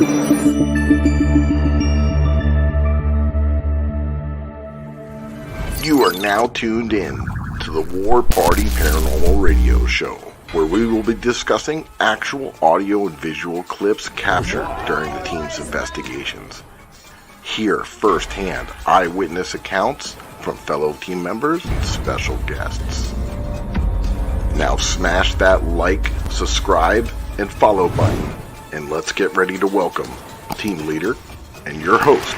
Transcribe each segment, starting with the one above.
You are now tuned in to the War Party Paranormal Radio Show, where we will be discussing actual audio and visual clips captured during the team's investigations. Hear firsthand eyewitness accounts from fellow team members and special guests. Now smash that like, subscribe, and follow button, and let's get ready to welcome team leader and your host,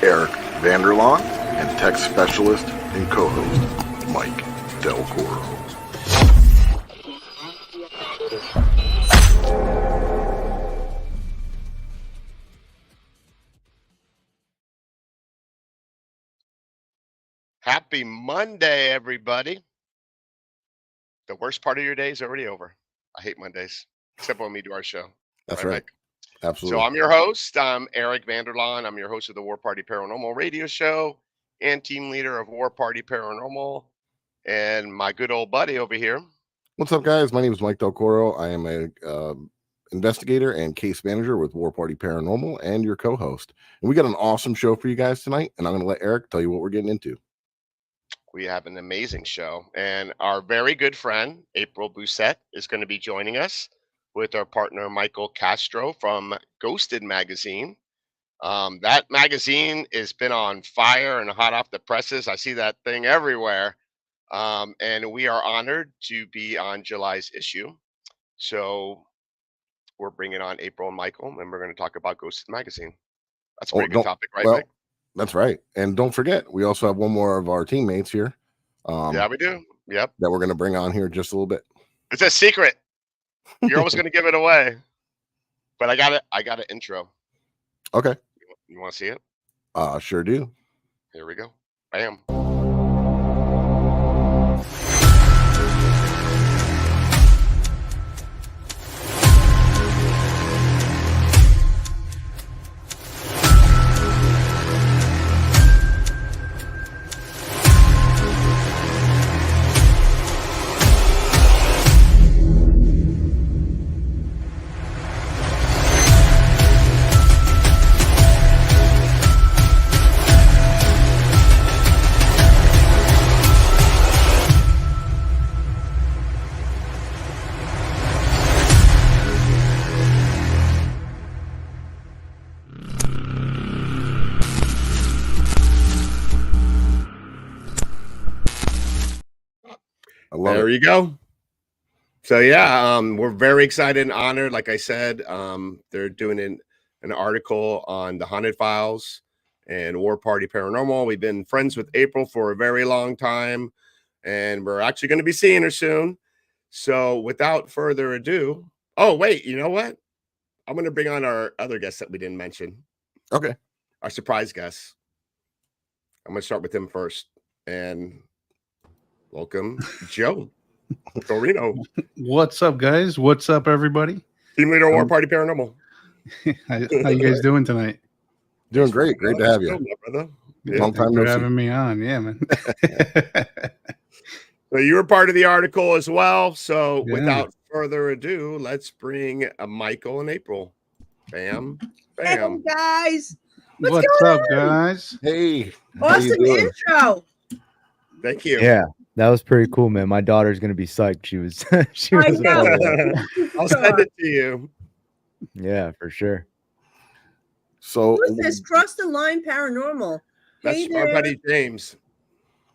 Eric Vanderlaan, and tech specialist and co-host, Mike Delcoro. Happy Monday, everybody. The worst part of your day is already over. I hate Mondays, except when we do our show. That's right. Absolutely. So I'm your host. I'm Eric Vanderlaan. I'm your host of the War Party Paranormal Radio Show and team leader of War Party Paranormal. And my good old buddy over here. What's up, guys? My name is Mike Delcoro. I am a investigator and case manager with War Party Paranormal and your co-host. And we got an awesome show for you guys tonight, and I'm going to let Eric tell you what we're getting into. We have an amazing show, and our very good friend, April Busset, is going to be joining us with our partner, Michael Castro from Ghosted Magazine. That magazine has been on fire and hot off the presses. I see that thing everywhere. And we are honored to be on July's issue. So we're bringing on April and Michael, and we're going to talk about Ghosted Magazine. That's a pretty good topic, right, Mike? That's right. And don't forget, we also have one more of our teammates here. Yeah, we do. Yep. That we're going to bring on here just a little bit. It's a secret. You're always going to give it away. But I got an intro. Okay. You want to see it? Sure do. Here we go. Bam. There you go. So yeah, we're very excited and honored. Like I said, they're doing an article on the Haunted Files and War Party Paranormal. We've been friends with April for a very long time, and we're actually going to be seeing her soon. So without further ado, oh wait, you know what? I'm going to bring on our other guests that we didn't mention. Okay. Our surprise guests. I'm going to start with him first, and welcome, Joe Torino. What's up, guys? What's up, everybody? Team leader of War Party Paranormal. How you guys doing tonight? Doing great. Great to have you. Brother. Yeah, Long time thanks for no see. having me on. Yeah, man. So you were part of the article as well. So Yeah. without further ado, let's bring Michael and April. Bam. Bam. Hey guys, What's up, guys? Hey. how you awesome doing? intro. Thank you. Yeah, that was pretty cool, man. My daughter's gonna be psyched. She was, she I was. know. I'll send it to you. Yeah, for sure. So Who's this? Cross the Line Paranormal. That's Hey our there. buddy James.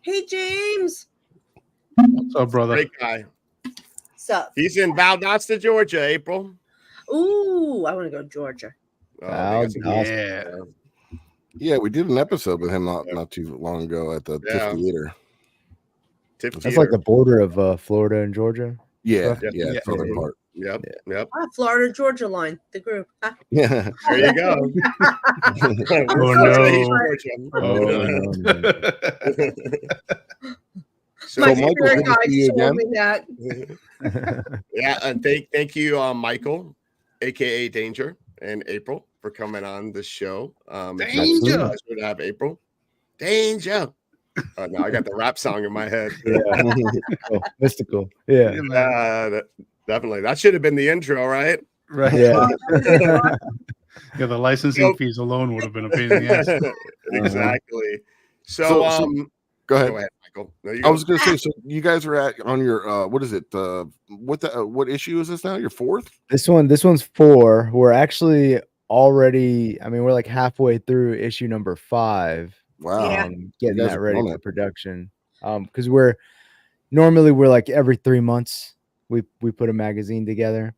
Hey James. What's up, brother? Great guy. What's up? He's in Valdosta, Georgia, April. Ooh, I want to go to Georgia. Oh, they got some good Yeah. stuff. yeah, we did an episode with him not too long ago at the Yeah. TIFF Theater. Tip That's theater. like the border of Florida and Georgia. Yeah, Yep. yeah, Yeah. southern part. Yep. Yeah. Yep. Florida Georgia line, the group. Yeah. There you go. Oh, He's no. Georgia. Oh, no, So, My Michael, spirit good to guide see you told again. me that. man. yeah, and thank you, Michael, aka Danger, and April for coming on the show. It's Danger. a pleasure to have April. Danger. Oh, no, I got the rap song in my head. Yeah. Oh, mystical. Yeah. Definitely. That should have been the intro, right? Right. Yeah. Yeah, the licensing fees alone would have been a pain in the ass. Exactly. So, go ahead. Go ahead, Michael. No, you I go. was going to say, so you guys are on your what is it? What issue is this now? Your fourth? This one's 4. We're actually already. I mean, we're like halfway through issue number 5. Wow. Yeah. Getting You guys that are ready killing for it. production. Because we're like every 3 months we put a magazine together.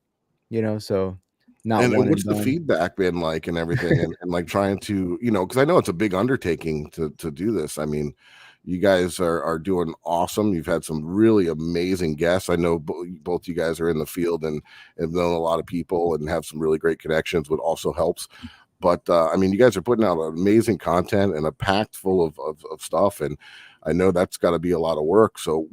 So not And one what's and the done. feedback been like and everything, and like trying to, because I know it's a big undertaking to do this. I mean, you guys are doing awesome. You've had some really amazing guests. I know both you guys are in the field and have known a lot of people and have some really great connections, which also helps. But I mean, you guys are putting out amazing content and a packed full of stuff, and I know that's got to be a lot of work. So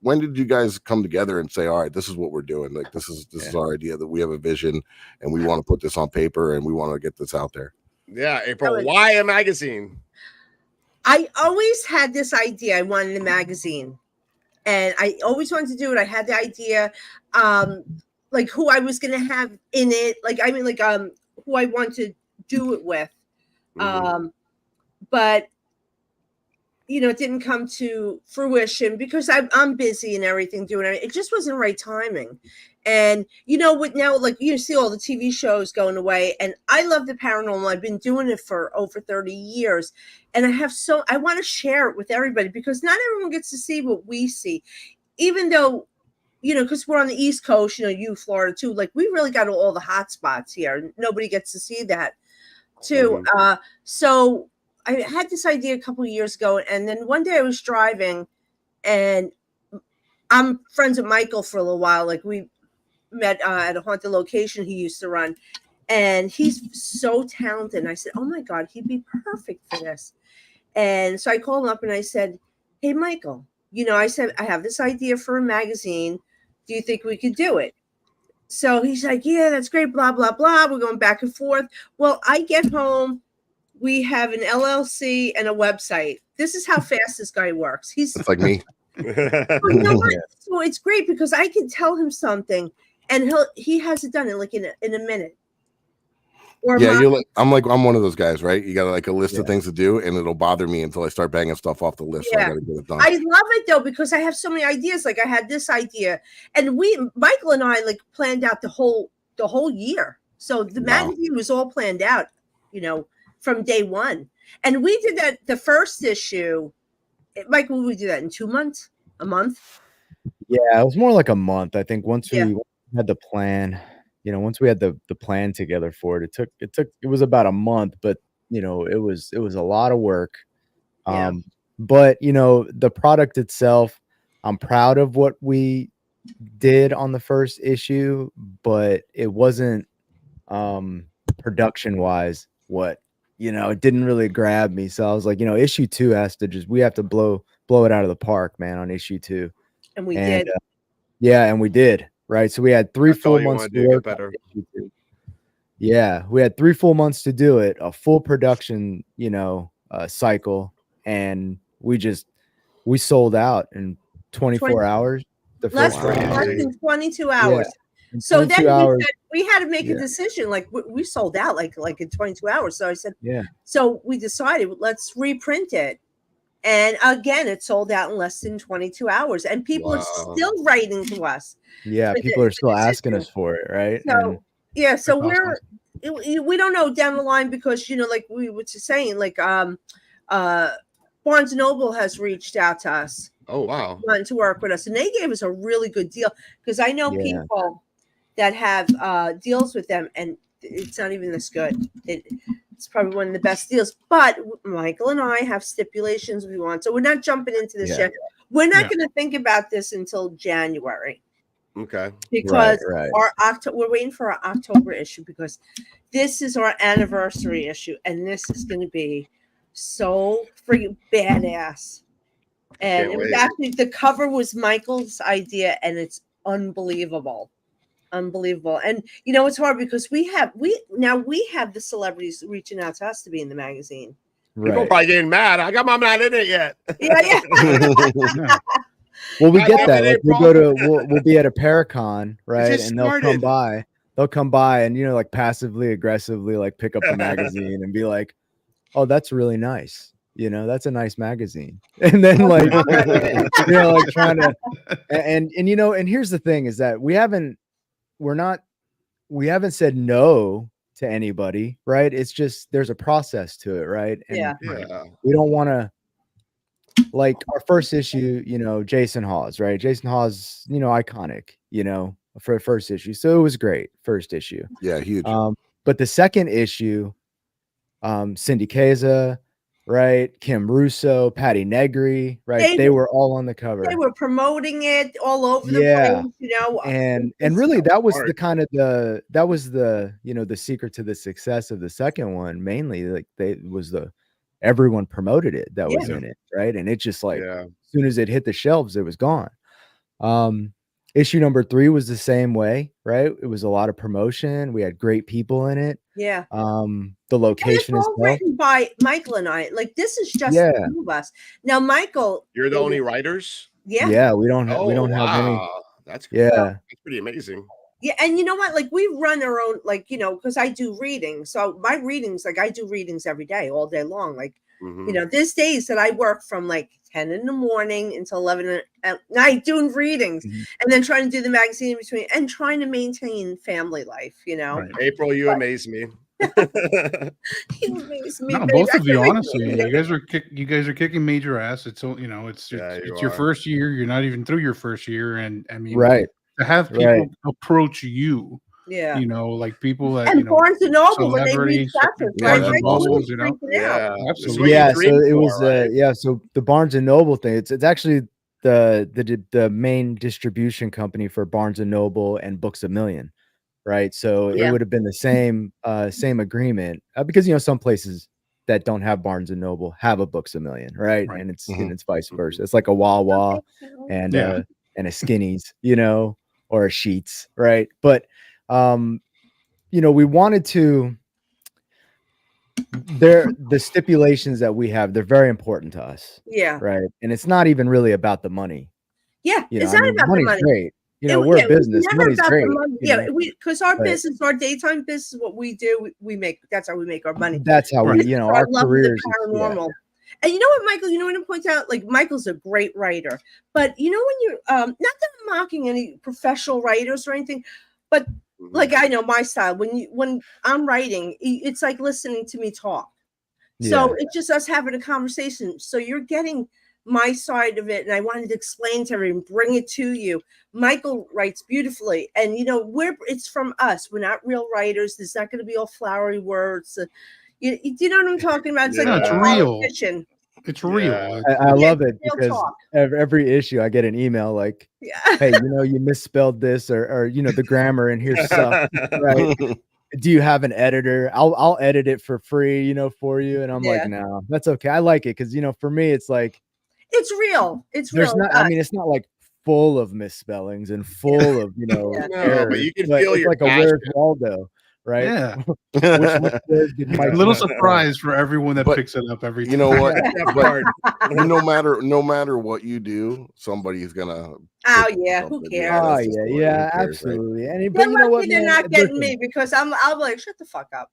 when did you guys come together and say, all right, this is what we're doing? Like, this is our idea, that we have a vision and we want to put this on paper and we want to get this out there. Yeah, April, why a magazine? I always had this idea. I wanted a magazine, and I always wanted to do it. I had the idea, like who I was going to have in it. Who I want to do it with. But it didn't come to fruition because I'm busy and everything doing it. It just wasn't the right timing. And what now, like you see all the TV shows going away, and I love the paranormal. I've been doing it for over 30 years, and I want to share it with everybody because not everyone gets to see what we see, even though, because we're on the East Coast, you Florida too, like we really got all the hot spots here. Nobody gets to see that too. So I had this idea a couple of years ago, and then one day I was driving, and I'm friends with Michael for a little while. Like we met at a haunted location he used to run, and he's so talented. And I said, "Oh my God, he'd be perfect for this." And so I called him up and I said, "Hey, Michael, I said I have this idea for a magazine. Do you think we could do it?" So he's like, "Yeah, that's great." Blah blah blah. We're going back and forth. Well, I get home. We have an LLC and a website. This is how fast this guy works. It's like me. So it's great because I can tell him something, and he has it done in in a minute. Or I'm one of those guys, right? You got like a list of things to do, and it'll bother me until I start banging stuff off the list. So I got to get it done. I love it though because I have so many ideas. Like I had this idea, and Michael and I planned out the whole year. So the magazine was all planned out, from day one. And we did that the first issue. Michael, we do that in 2 months, a month. Yeah, it was more like a month. I think once we had the plan, once we had the plan together for it, it was about a month, but it was a lot of work. But the product itself, I'm proud of what we did on the first issue, but it wasn't production wise it didn't really grab me. So I was like, issue 2 we have to blow it out of the park, man, on issue 2. And we did. And we did. Right. So we had 3 full months to work on issue 2. Yeah, we had 3 full months to do it, a full production, cycle, and we sold out in 24 hours. Less than 22 hours. Yeah. So then we had to make a decision. Like we sold out like in 22 hours. So I said, so we decided let's reprint it. And again, it sold out in less than 22 hours. And people are still writing to us. Yeah, people are still asking us for it, right? So so we don't know down the line because like we were just saying, like Barnes & Noble has reached out to us. Oh wow. Wanting to work with us, and they gave us a really good deal because I know people that have deals with them, and it's not even this good. It's probably one of the best deals. But Michael and I have stipulations we want, so we're not jumping into this yet. We're not going to think about this until January. Okay. Because we're waiting for our October issue because this is our anniversary issue, and this is going to be so freaking badass. And it was actually, the cover was Michael's idea, and it's unbelievable. And it's hard because we have the celebrities reaching out to us to be in the magazine. People probably getting mad. How come I'm not in it yet? Yeah. Well, we get that. Like, we'll be at a Paracon, right? And they'll come by. they'll come by and like passively aggressively like pick up the magazine and be like, "Oh, that's really nice. That's a nice magazine." And then like like trying to and and here's the thing is that we haven't said no to anybody, right? It's just there's a process to it, right? And Yeah. we don't want to, like, our first issue, Jason Hawes, right? Jason Hawes, iconic, for first issue. So it was great, first issue. Yeah, huge. But the second issue, Cindy Keza, right? Kim Russo, Patty Negri, right? They were all on the cover. They were promoting it all over the place, And really that was the kind of the secret to the success of the second one, mainly like everyone promoted it that was in it, right? And it just like as soon as it hit the shelves, it was gone. Issue number 3 was the same way, right? It was a lot of promotion. We had great people in it. Yeah. The location is all written by Michael and I. Like, this is just the two of us. Now, Michael, you're the only writers. Yeah, we don't have any. That's that's pretty amazing. Yeah, and you know what? Like, we run our own, like, because I do readings. So my readings, like, I do readings every day, all day long. Like, there's days that I work from like 10 in the morning until 11 at night doing readings, and then trying to do the magazine in between and trying to maintain family life, Right. April, you amaze me. You amaze me, no, both of you, honestly, you guys are kicking major ass. It's it's your first year. You're not even through your first year, and I mean, to have people approach you. Yeah, like people that and Barnes and Noble when they read Castro, absolutely. Yeah, so it was so the Barnes and Noble thing. It's actually the main distribution company for Barnes and Noble and Books A Million, right? So it would have been the same agreement because some places that don't have Barnes and Noble have a Books A Million, right? And it's vice versa. It's like a Wawa and a Skinnies, or a Sheets, right? But we wanted to the stipulations that we have, they're very important to us. Yeah. Right. And it's not even really about the money. Yeah. It's not about the money. Great. We're a business. Money's great. Because our business, our daytime business, what we do, we make, that's how we make our money. That's how we, our careers. Paranormal. And you know what, Michael, I want to point out, like, Michael's a great writer, but when you, not that I'm mocking any professional writers or anything, but like, I know my style, when I'm writing, it's like listening to me talk. So it's just us having a conversation. So you're getting my side of it. And I wanted to explain to everyone, bring it to you. Michael writes beautifully. And, it's from us. We're not real writers. There's not going to be all flowery words. You know what I'm talking about? It's like it's real. It's real. I love it because every issue I get an email like, hey, you misspelled this or the grammar in here sucks. Right? Do you have an editor? I'll edit it for free, for you. And I'm like, no, that's okay. I like it because for me it's like it's real. It's real. It's not like full of misspellings and full of errors, but you can feel your like passion. a Where's Waldo. Right. Yeah. A little surprise for everyone that picks it up every time. You know what? But no matter what you do, somebody's gonna. Oh yeah, who cares? Yeah, absolutely. Right? And but you know what? They're not getting me because I'm like, shut the fuck up.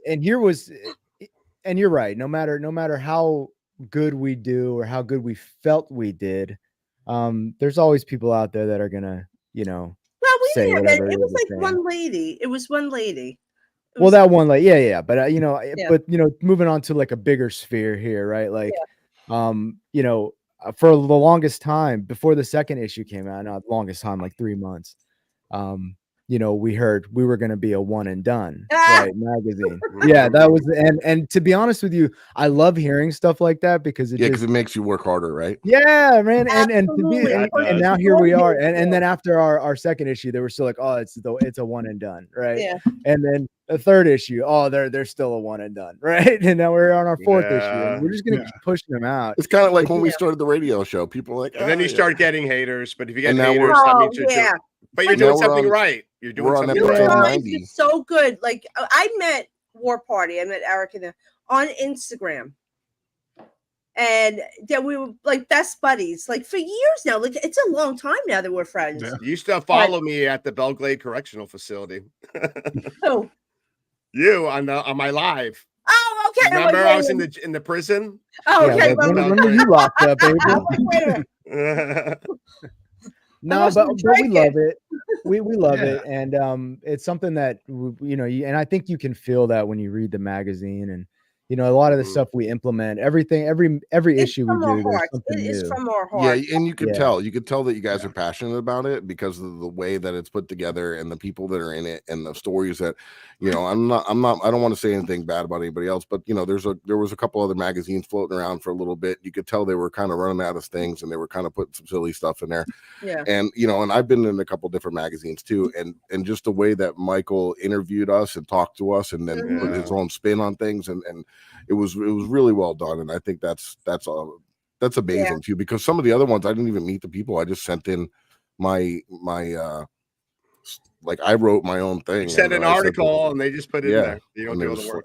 And you're right. No matter how good we do or how good we felt we did, there's always people out there that are gonna, Well, it was like one lady. It was one lady. Well, that one, like, but but moving on to like a bigger sphere here, right? Like, for the longest time before the second issue came out, not longest time, like 3 months, we heard we were going to be a one and done right magazine. Yeah, that was, and to be honest with you, I love hearing stuff like that because it makes you work harder, right? Yeah, man. And now here we are. And then after our second issue, they were still like, oh, it's a one and done, right? Yeah. And then the third issue, oh, they're still a one and done, right? And now we're on our fourth issue, and we're just gonna keep pushing them out. It's kind of like when we started the radio show. People were like, and then you start getting haters. But if you get haters, that means you're but you're doing something right. You're doing something right. It's so good. Like, I met War Party. I met Eric on Instagram. and that we were like best buddies, like for years now. Like it's a long time now that we're friends. Yeah. You used to follow me at the Belglade Correctional Facility. Who? You on my live. Oh, okay. Remember I was in the prison? Oh, okay. Yeah, when were you locked up, April? No, but we love it. We love it, and it's something that and I think you can feel that when you read the magazine, and a lot of the stuff we implement, everything, every issue we do, there's something new. It is from our heart. Yeah, and you could tell that you guys are passionate about it because of the way that it's put together and the people that are in it and the stories that, I don't want to say anything bad about anybody else, but there was a couple other magazines floating around for a little bit. You could tell they were kind of running out of things and they were kind of putting some silly stuff in there. Yeah. And and I've been in a couple different magazines too, and just the way that Michael interviewed us and talked to us and then put his own spin on things, and it was really well done, and I think that's amazing too, because some of the other ones I didn't even meet the people. I just sent in my like I wrote my own thing. You sent an article and they just put it in there. You don't do all the work.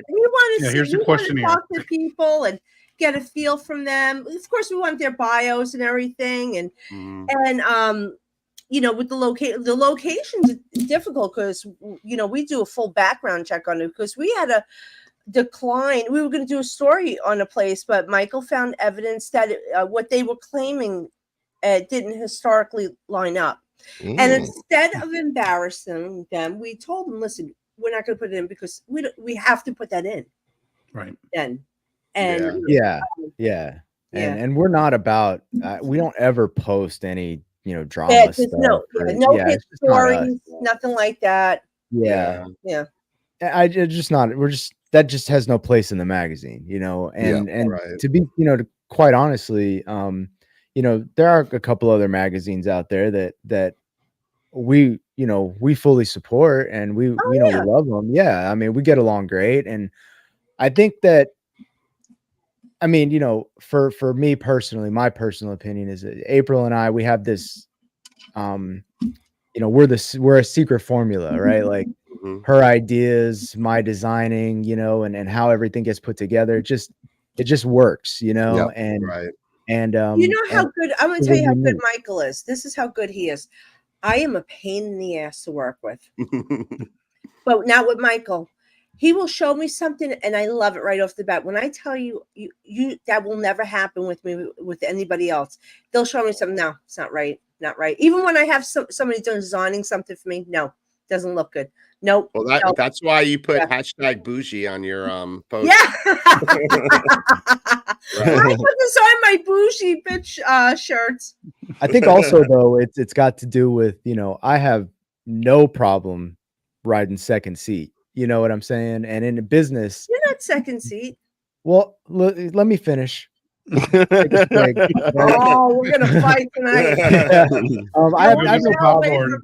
We want to here's the questionnaire. Talk to people and get a feel from them. Of course, we want their bios and everything, and with the locations, it's difficult because we do a full background check on it because we had a decline. We were going to do a story on a place, but Michael found evidence that what they were claiming didn't historically line up. And instead of embarrassing them, we told them, listen, we're not going to put it in because we have to put that in. Right. Then. And and we're not about we don't ever post any drama stuff. No hit stories, nothing like that. Yeah. That just has no place in the magazine, and to be, quite honestly, there are a couple other magazines out there that we fully support, and we we love them. Yeah. I mean, we get along great. And I think that, for me personally, my personal opinion is that April and I, we have this, we're a secret formula, right? Like her ideas, my designing, and how everything gets put together. It just works, and how good, I'm going to tell you how good Michael is. This is how good he is. I am a pain in the ass to work with, but not with Michael. He will show me something and I love it right off the bat. When I tell you that will never happen with me, with anybody else, they'll show me something. No, it's not right. Not right. Even when I have somebody designing something for me, no, doesn't look good. Nope. Well, that's why you put hashtag bougie on your post. Yeah. I put this on my bougie bitch shirts. I think also though it's got to do with, I have no problem riding second seat. You know what I'm saying? And in business, you're not second seat. Well, let me finish. We're gonna fight tonight. I have no problem.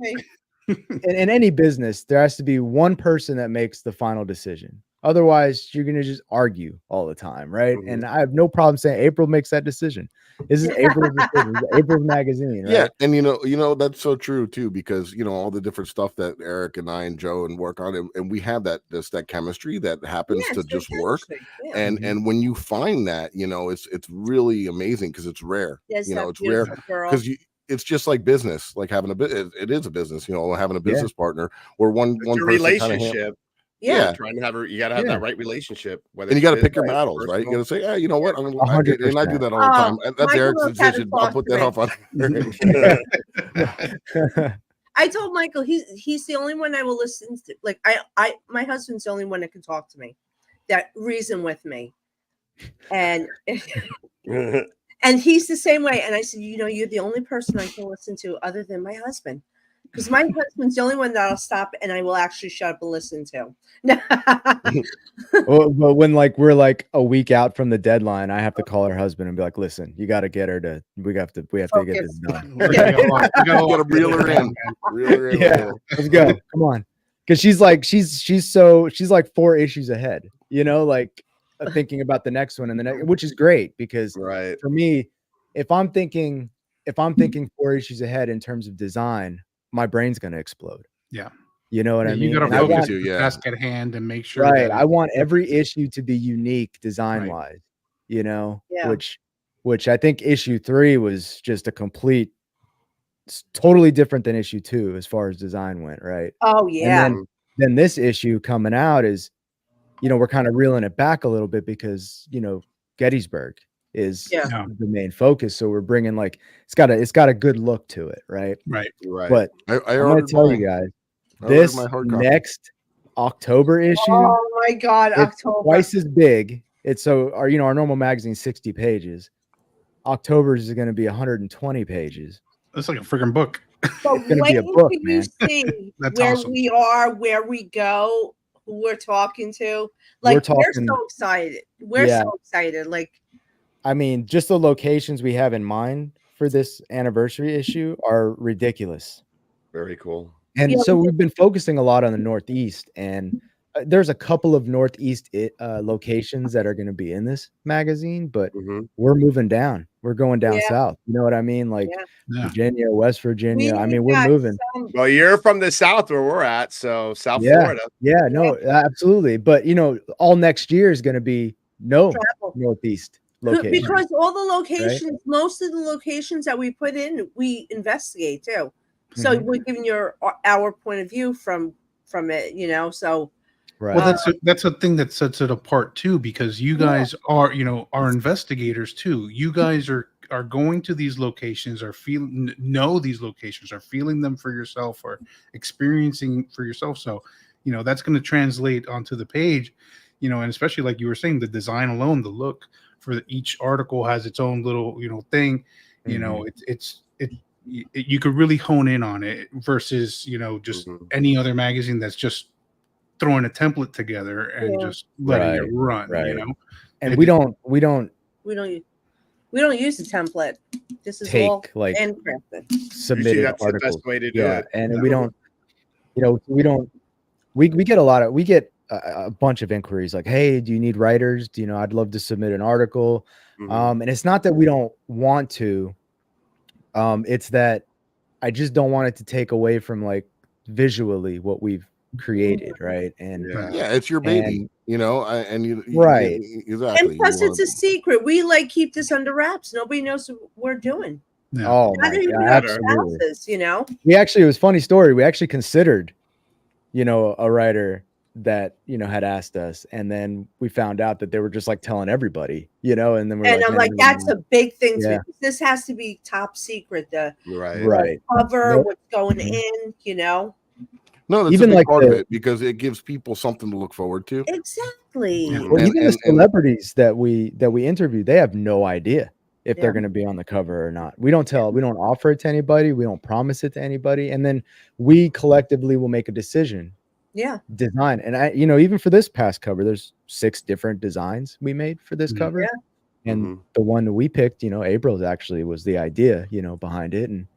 In any business, there has to be one person that makes the final decision. Otherwise, you're gonna just argue all the time, right? And I have no problem saying April makes that decision. This is April's decision. April's magazine, right? Yeah, and that's so true too, because all the different stuff that Eric and I and Joe and work on, and we have that chemistry that happens to just work. Yeah. And when you find that, it's really amazing because it's rare. It's rare because it's just like business, like having it is a business, having a business partner where one relationship. Trying to have you got to have that right relationship. And you got to pick your battles, right? You got to say, yeah, you know what? And I do that all the time. That's Eric's decision. I'll put that off on. I told Michael he's the only one I will listen to. Like my husband's the only one that can talk to me, that reason with me, and and he's the same way. And I said, you're the only person I can listen to other than my husband. Because my husband's the only one that I'll stop and I will actually shut up and listen to. Well, when we're a week out from the deadline, I have to call her husband and be like, "Listen, you got to get her to. We have to get this done. We got to reel her in. Yeah, let's go. Come on." Because she's 4 issues ahead. Thinking about the next one and the next, which is great because for me, if I'm thinking 4 issues ahead in terms of design, my brain's going to explode. Yeah. You know what I mean? You got to focus the task at hand and make sure. Right. I want every issue to be unique design wise. you know, Yeah. which I think issue 3 was just a complete, totally different than issue 2 as far as design went, right? Oh And yeah. then this issue coming out is, you know, we're kind of reeling it back a little bit because, you know, Gettysburg is the main focus. So we're bringing like, it's got a good look to it. Right. But I I'm going to tell you guys, this next October issue, oh my God, it's October, twice as big. It's our normal magazine, 60 pages. October's is going to be 120 pages. That's like a freaking book. But it's going to be a book, man. You see That's where awesome. we are, where we go, who we're talking to. Like, we're so excited. We're so excited. Like, I mean, just the locations we have in mind for this anniversary issue are ridiculous. Very cool. And so we've been focusing a lot on the Northeast, and there's a couple of Northeast locations that are going to be in this magazine, but we're moving down. We're going down south. You know what I mean? Like Virginia, West Virginia. I mean, we're moving. Well, you're from the south where we're at, so South Florida. Yeah, no, absolutely. But you know, all next year is going to be Northeast location. Because all the locations, most of the locations that we put in, we investigate too. So we're giving our point of view from it, you know. So well, that's a thing that sets it apart too, because you guys are, you know, are investigators too. You guys are going to these locations, know these locations, are feeling them for yourself, or experiencing for yourself. So, you know, that's going to translate onto the page, you know, and especially like you were saying, the design alone, the look for each article has its own little, you know, thing. You know, you could really hone in on it versus, you know, just any other magazine that's just throwing a template together and just letting it run, you know. And we don't use the template. This is all like handcrafted. Submitted that's articles. The best way to do it. And we don't, you know, we get a bunch of inquiries like, hey, do you need writers? Do you know, I'd love to submit an article. And it's not that we don't want to. It's that I just don't want it to take away from like visually what we've created, right? And it's your baby, you know, and you exactly. And plus, it's a secret. We like keep this under wraps. Nobody knows what we're doing. Oh, absolutely. You know, it was a funny story. We actually considered, you know, a writer that, you know, had asked us, and then we found out that they were just like telling everybody, you know, and then I'm like, that's a big thing. This has to be top secret. The cover, what's going in, you know. No, that's even a big part of it, because it gives people something to look forward to. Exactly. Well, even the celebrities that we interviewed, they have no idea if they're going to be on the cover or not. We don't offer it to anybody. We don't promise it to anybody. And then we collectively will make a decision. Design. And I, you know, even for this past cover, there's 6 different designs we made for this cover. And the one that we picked, you know, April's actually was the idea, you know, behind it. And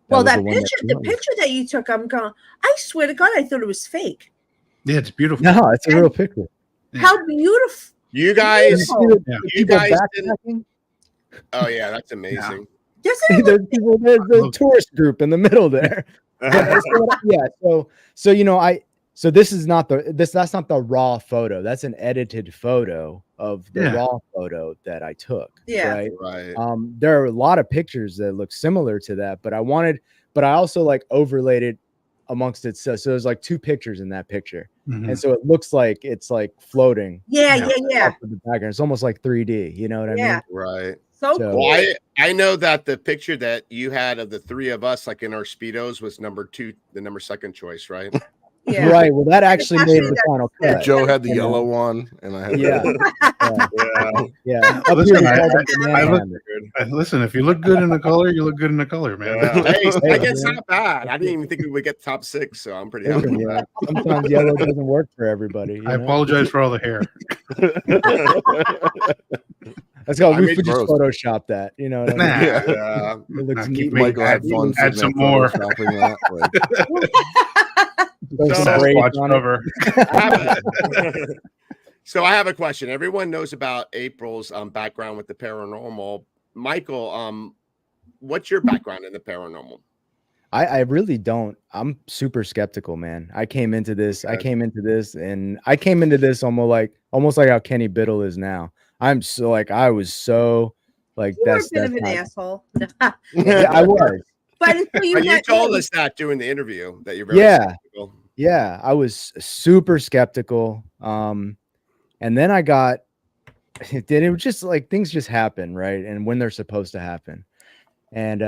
the picture that you took, I'm going, I swear to God, I thought it was fake. Yeah, it's beautiful. No, it's a real picture. How beautiful. You guys, you guys didn't. Oh yeah, that's amazing. There's a tourist group in the middle there. So you know, so that's not the raw photo. That's an edited photo of the raw photo that I took. Right. There are a lot of pictures that look similar to that, but I also like overlaid it amongst it. So there's like 2 pictures in that picture. And so it looks like it's like floating. Yeah. The background. It's almost like 3D. You know what I mean? Right. So cool. Well, I know that the picture that you had of the 3 of us, like in our Speedos, was number 2, the number 2nd choice, right? Yeah. Right. Well, that actually made the final cut. Joe had the yellow one, and I had Listen, if you look good in the color, you look good in the color, man. Hey, I guess not bad. I didn't even think we would get top 6, so I'm pretty happy with that. Sometimes yellow doesn't work for everybody. I apologize for all the hair. Let's go. We could just Photoshop that. You know what I mean? It looks neat. Michael had fun. Add some more. So I have a question. Everyone knows about April's background with the paranormal. Michael, what's your background in the paranormal? I really don't. I'm super skeptical, man. I came into this almost like how Kenny Biddle is now. I'm so like I was so like You were a bit that's of an not, asshole. yeah, I was. But until you But you met told me, us that during the interview that you're very Yeah. skeptical. Yeah, I was super skeptical. And then I got it was just like things just happen, right? And when they're supposed to happen. And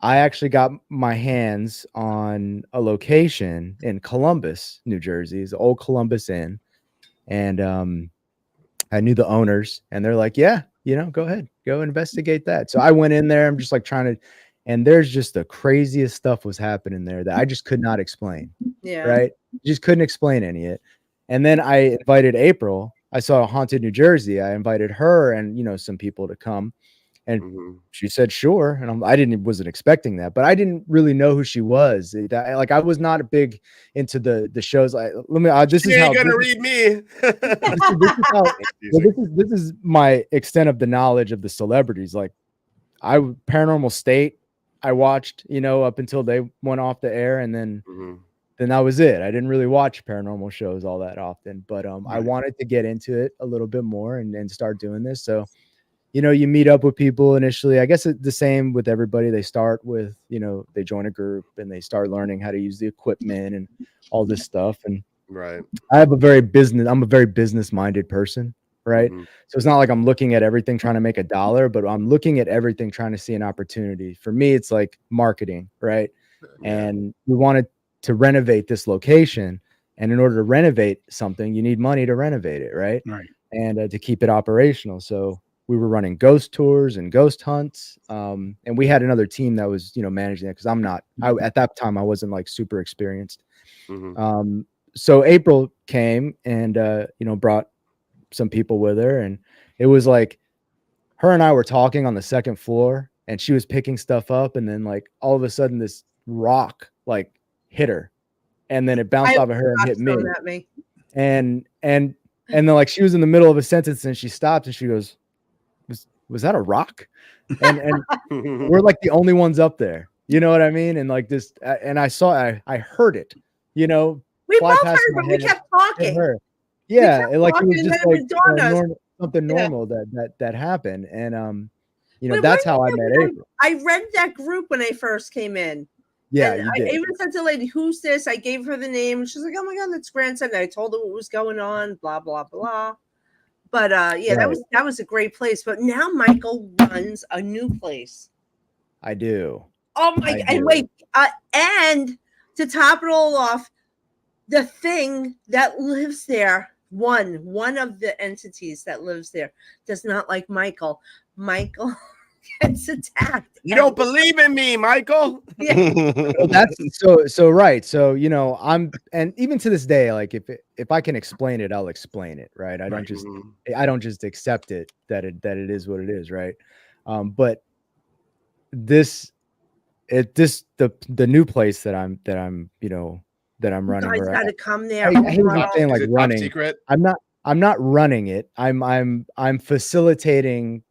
I actually got my hands on a location in Columbus, New Jersey. It's the old Columbus Inn. And I knew the owners, and they're like, yeah, go ahead, go investigate that. So I went in there. I'm just like trying to, and there's just the craziest stuff was happening there that I just could not explain. yeah, Right? Just couldn't explain any of it. And then I invited April. I saw Haunted New Jersey. I invited her and some people to come. And Mhm. she said, sure. And I wasn't expecting that, but I didn't really know who she was. Like I was not a big into the shows. This You is how ain't gonna read me. this is how this is my extent of the knowledge of the celebrities. Like Paranormal State, I watched, up until they went off the air, and then Mhm. that was it. I didn't really watch paranormal shows all that often, but I wanted to get into it a little bit more and start doing this. So, you meet up with people initially. I guess it's the same with everybody. They start with, they join a group and they start learning how to use the equipment and all this stuff. And Right. I'm a very business minded person. Right. Mhm. So it's not like I'm looking at everything trying to make $1, but I'm looking at everything trying to see an opportunity. For me, it's like marketing. Right. Yeah. And we wanted to renovate this location. And in order to renovate something, you need money to renovate it. Right. Right. And to keep it operational. So we were running ghost tours and ghost hunts. And we had another team that was, managing it, because at that time, I wasn't like super experienced. Mhm. So April came and, brought some people with her. And it was like her and I were talking on the second floor, and she was picking stuff up. And then like all of a sudden this rock like hit her, and then it bounced off of her and hit me. At me. And then like she was in the middle of a sentence and she stopped and she goes, was that a rock? And we're like the only ones up there. You know what I mean? And like this, and I heard it, We fly both past heard, my but we head, kept hit talking. her. Yeah, it, like it talking, was and just then like it dawned us. something Yeah. normal that happened. And But that's when how I you met said April. I read that group when I first came in. Yeah, And you I did. even said to the lady, who's this? I gave her the name. And she's like, oh my God, that's grandson. And I told her what was going on, blah, blah, blah. But yeah, Right. that was a great place. But now Michael runs a new place. I do. Oh my I God. And do. wait, and to top it all off, the thing that lives there, one of the entities that lives there does not like Michael. Michael gets attacked. You don't believe in me, Michael. Well, that's so right. So and even to this day, like if I can explain it, I'll explain it. Right. I don't just accept it that it is what it is. Right. But the new place that I'm running. You guys got to come there. I hate not saying like Is it running. top secret? I'm not running it. I'm facilitating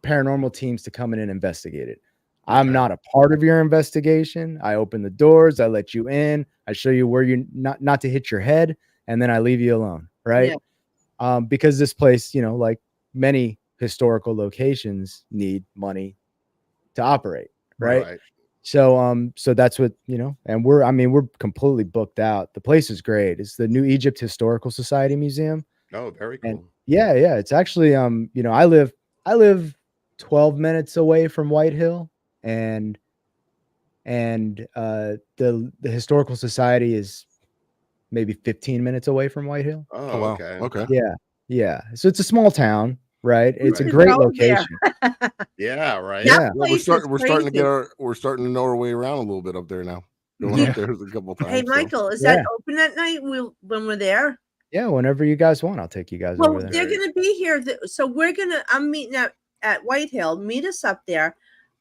paranormal teams to come in and investigate it. I'm not a part of your investigation. I open the doors, I let you in, I show you where you not to hit your head, and then I leave you alone, right? Yeah. Because this place, like many historical locations, need money to operate, right? So that's what, and we're completely booked out. The place is great. It's the New Egypt Historical Society Museum. Oh, very cool. And yeah, it's actually I live 12 minutes away from White Hill, and the Historical Society is maybe 15 minutes away from White Hill. Oh, wow. okay. Yeah. So it's a small town, right? It's a great location. Yeah, right. Yeah. Well, we're starting to know our way around a little bit up there now. Going up there a couple times. Hey, Michael, is that open at night when we're there? Yeah, whenever you guys want, I'll take you guys over there. They're going to be here. So I'm meeting at White Hill. Meet us up there.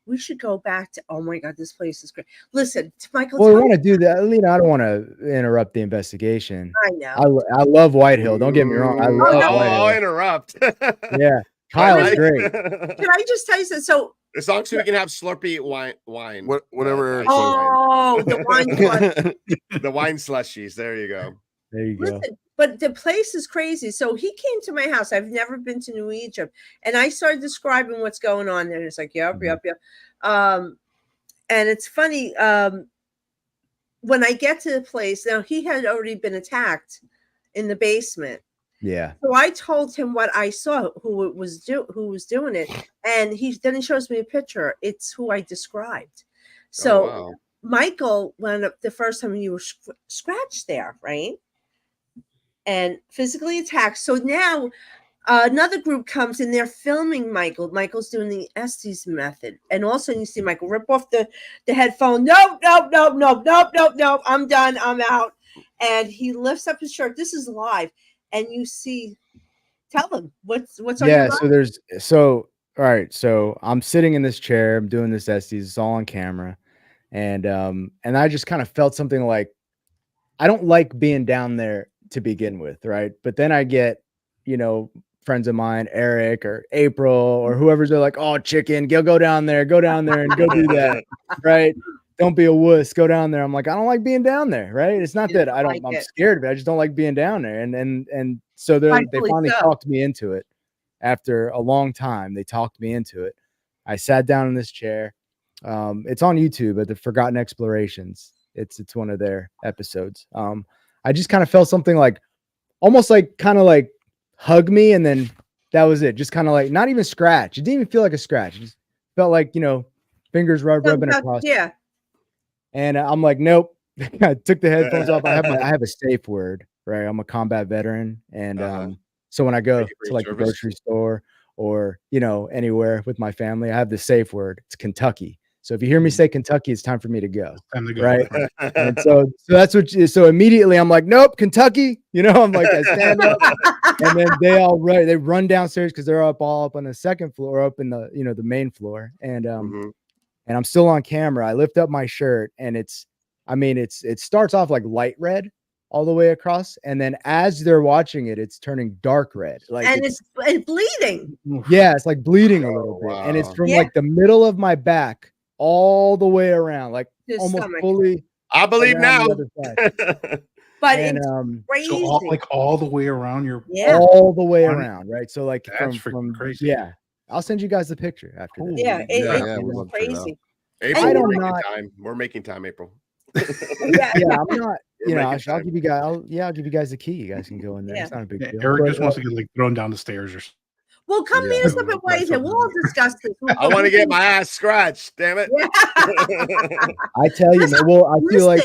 We should go back to, oh my God, this place is great. Listen, Michael. Well, we want to do that. I don't want to interrupt the investigation. I know. I love White Hill. Don't get me wrong. I love White Hill. I'll interrupt. Yeah. Kyle's great. Can I just tell you something? So as long as we can have Slurpee wine. Whatever. Oh, the wine slushies. The wine slushies. There you go. There you go. Listen, But the place is crazy. So he came to my house. I've never been to New Egypt, and I started describing what's going on there. And it's like, yep, yep, yep. And it's funny. When I get to the place, now he had already been attacked in the basement. Yeah. So I told him what I saw, who was doing it, and he shows me a picture. It's who I described. So wow. Michael went up the first time, you were scratched there, right? And physically attacked. So now another group comes and they're filming Michael. Michael's doing the Estes method. And all of a sudden you see Michael rip off the headphone. Nope. I'm done. I'm out. And he lifts up his shirt. This is live. And you see, tell them what's on your mind? So all right. So I'm sitting in this chair. I'm doing this Estes. It's all on camera. And I just kind of felt something like, I don't like being down there to begin with, right? But then I get, friends of mine, Eric or April or whoever's, they're like, oh, chicken, go down there and go do that, right? Don't be a wuss, go down there. I'm like, I don't like being down there, right? It's not that I'm scared of it. I just don't like being down there. And so they finally talked me into it after a long time. They talked me into it. I sat down in this chair. It's on YouTube at the Forgotten Explorations. It's one of their episodes. I just kind of felt something like almost like kind of like hug me, and then that was it. Just kind of like not even scratch. It didn't even feel like a scratch. It just felt like, fingers rubbing across. Yeah. And I'm like, nope. I took the headphones off. I have a safe word, right? I'm a combat veteran, and so when I go to like the grocery store or anywhere with my family, I have the safe word. It's Kentucky. So if you hear me say Kentucky, it's time for me to go. Time to go. Right. And so that's so immediately I'm like, nope, Kentucky. I'm like, I stand up, and then they run downstairs because they're all up on the second floor, up in the the main floor, and and I'm still on camera. I lift up my shirt, and it starts off like light red all the way across, and then as they're watching it, it's turning dark red, like, and it's bleeding. Yeah, it's like bleeding a little bit, and it's from like the middle of my back all the way around, like almost stomach. Fully. I believe now. But it's crazy. So all the way around your all the way around, right? So like from crazy. Yeah, I'll send you guys the picture after this. Yeah, it's crazy. April, we're making time, April. Yeah, I'm not. I'll give you guys. I'll give you guys the key. You guys can go in there. It's not a big deal. Eric just wants to get like thrown down the stairs or something. Well, come meet us up at Whitehead. We'll all discuss this. I want to get my ass scratched. Damn it! I tell you, man. Well, I feel like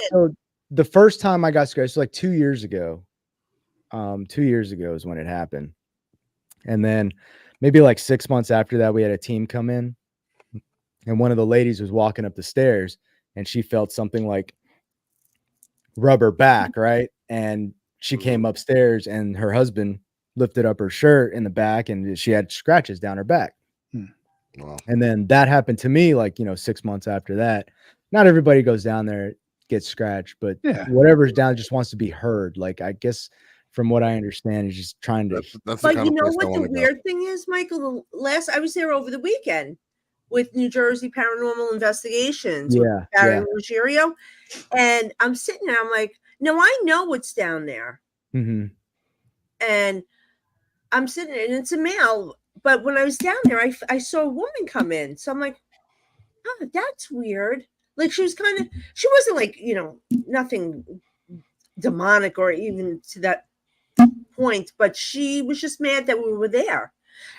the first time I got scratched, like 2 years ago. 2 years ago is when it happened, and then maybe like 6 months after that, we had a team come in, and one of the ladies was walking up the stairs, and she felt something like rub her back, right? And she came upstairs, and her husband lifted up her shirt in the back, and she had scratches down her back. Wow. And then that happened to me, like 6 months after that. Not everybody goes down there, gets scratched, but whatever's down just wants to be heard. Like, I guess from what I understand is just trying to. That's but you know what the weird thing is, Michael? I was there over the weekend with New Jersey Paranormal Investigations. With Barry Ruggiero, and I'm sitting there. I'm like, no, I know what's down there. Mm-hmm. And I'm sitting there, and it's a male. But when I was down there, I saw a woman come in. So I'm like, oh, that's weird. Like, she wasn't like, nothing demonic or even to that point, but she was just mad that we were there.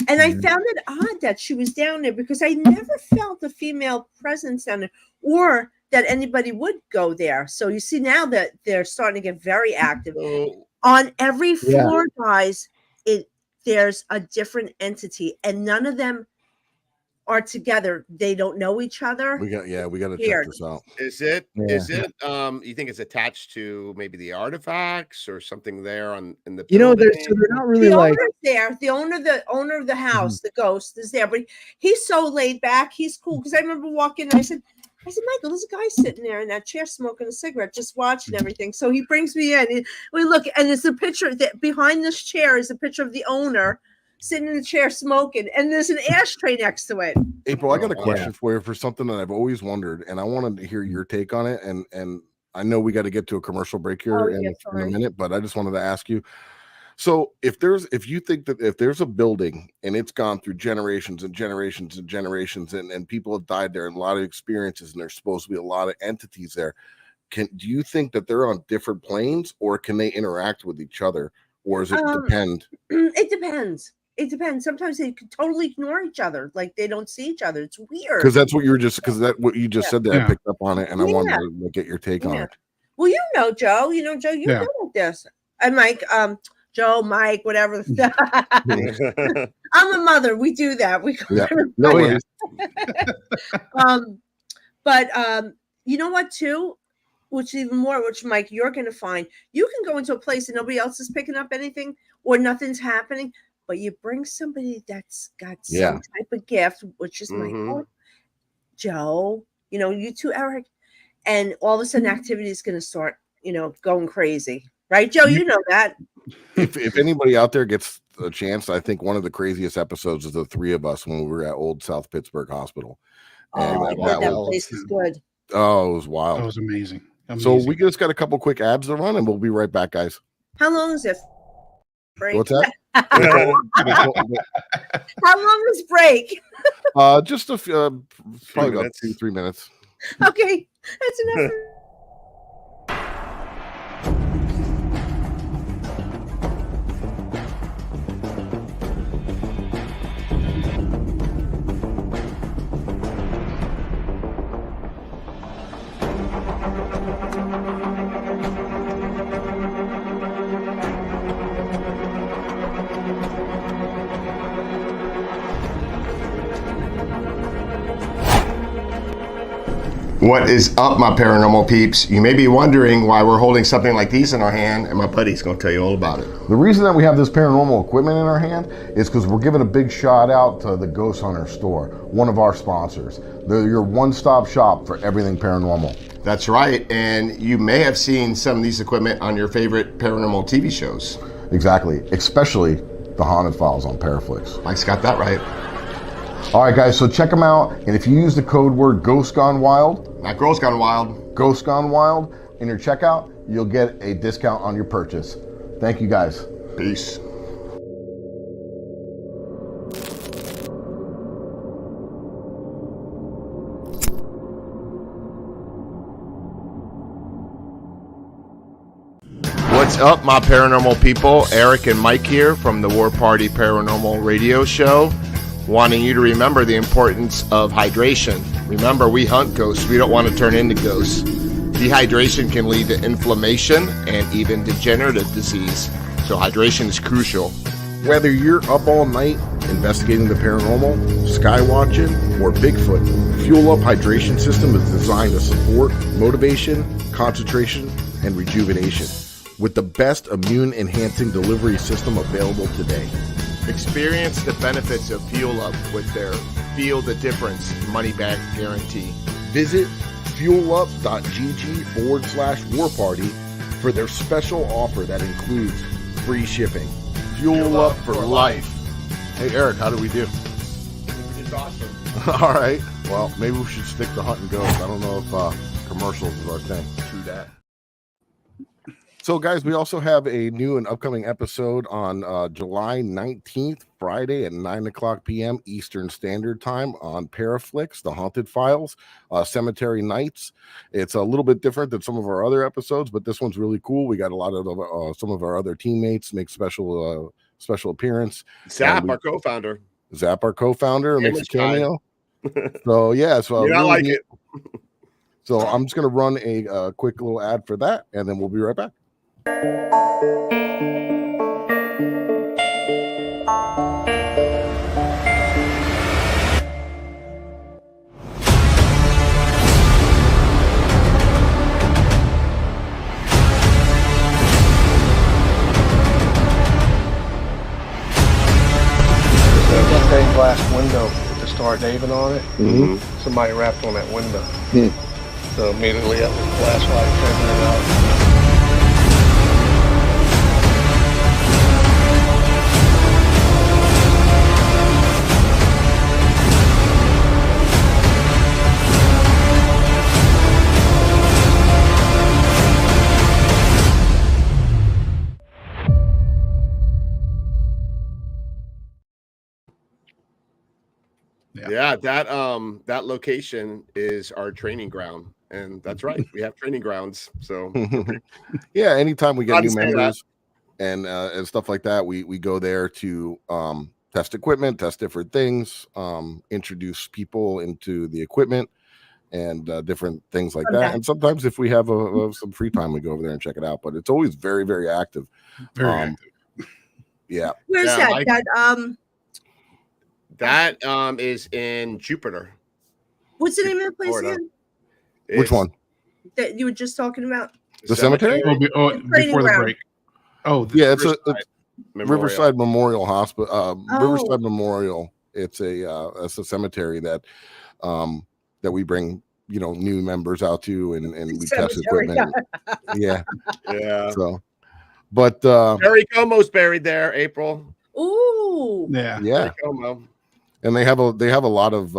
And I found it odd that she was down there because I never felt a female presence down there or that anybody would go there. So you see now that they're starting to get very active. On every floor, guys, there's a different entity, and none of them are together. They don't know each other. We got to check this out. Is it you think it's attached to maybe the artifacts or something there in the they're not really the like owner's there. The owner of the house, the ghost is there, but he's so laid back. He's cool. Because I remember walking and I said, Michael, there's a guy sitting there in that chair smoking a cigarette, just watching everything. So he brings me in. And we look, and there's a picture that behind this chair is a picture of the owner sitting in the chair smoking, and there's an ashtray next to it. April, I got a question for you for something that I've always wondered, and I wanted to hear your take on it. And I know we got to get to a commercial break here in a minute, but I just wanted to ask you. So if you think that if there's a building and it's gone through generations and generations and generations and people have died there and a lot of experiences and there's supposed to be a lot of entities there, do you think that they're on different planes or can they interact with each other, or does it depend? It depends. It depends. Sometimes they could totally ignore each other, like they don't see each other. It's weird. Because that's what you were just what you just said there. I picked up on it and I wanted to get your take on it. Well, Joe. You know about this. And Mike, Joe, Mike, whatever. I'm a mother. We do that. We no worries. But you know what too? Which even more, which Mike, you're going to find. You can go into a place and nobody else is picking up anything or nothing's happening, but you bring somebody that's got some type of gift, which is Michael, Joe, you two, Eric, and all of a sudden activity is going to start, going crazy. Right, Joe? You know that. If anybody out there gets a chance, I think one of the craziest episodes is the three of us when we were at Old South Pittsburgh Hospital. And that place is good. Oh, it was wild. That was amazing. So we just got a couple quick ads to run, and we'll be right back, guys. How long is it? Break? What's that? How long is break? Just a few, probably about 2-3 minutes. Okay, that's enough. What is up, my paranormal peeps? You may be wondering why we're holding something like these in our hand, and my buddy's going to tell you all about it. The reason that we have this paranormal equipment in our hand is because we're giving a big shout out to the Ghost Hunter store, one of our sponsors. They're your one-stop shop for everything paranormal. That's right, and you may have seen some of these equipment on your favorite paranormal TV shows. Exactly, especially the Haunted Files on Paraflix. Mike's got that right. All right, guys, so check them out, and if you use the code word Ghost Gone Wild, not Girls Gone Wild, Ghost Gone Wild, in your checkout, you'll get a discount on your purchase. Thank you, guys. Peace. What's up, my paranormal people? Eric and Mike here from the War Party Paranormal Radio Show, wanting you to remember the importance of hydration. Remember, we hunt ghosts. We don't want to turn into ghosts. Dehydration can lead to inflammation and even degenerative disease. So hydration is crucial. Whether you're up all night investigating the paranormal, sky watching, or Bigfoot, Fuel Up Hydration System is designed to support motivation, concentration, and rejuvenation with the best immune-enhancing delivery system available today. Experience the benefits of Fuel Up with their Feel the Difference money back guarantee. Visit fuelup.gg/warparty for their special offer that includes free shipping. Fuel Up for life. Hey, Eric, how did we do? We did awesome. All right. Well, maybe we should stick to hunting ghosts. I don't know if commercials is our thing. True that. So, guys, we also have a new and upcoming episode on July 19th, Friday at 9:00 p.m. Eastern Standard Time on Paraflix, The Haunted Files, Cemetery Nights. It's a little bit different than some of our other episodes, but this one's really cool. We got a lot of some of our other teammates make special appearance. Zap, our co-founder. Zap, our co-founder, makes a cameo. So, yeah. So I like it. So I'm just going to run a quick little ad for that, and then we'll be right back. Stained glass window with the Star David on it. Mm-hmm. Somebody rapped on that window. So immediately up with the flashlight, checking it out. Yeah, that location is our training ground, and that's right. We have training grounds, so Yeah, anytime we get proud to new say that. members and stuff like that, we go there to test equipment, test different things, introduce people into the equipment and different things like that. And sometimes if we have some free time, we go over there and check it out. But it's always very, very active. Very active. Yeah. Where's Yeah, that? That is in Jupiter. What's the name of the place Florida. again? Which It's one? That you were just talking about? The cemetery? Before the break. Oh, yeah, it's Riverside Memorial. Riverside Memorial Hospital. Oh. Riverside Memorial. It's a cemetery that we bring new members out to, and we test Cemetery. equipment. Yeah. Yeah. So, but Barry Como's buried there, April. Ooh. Yeah. yeah, Barry Como. and they have a lot of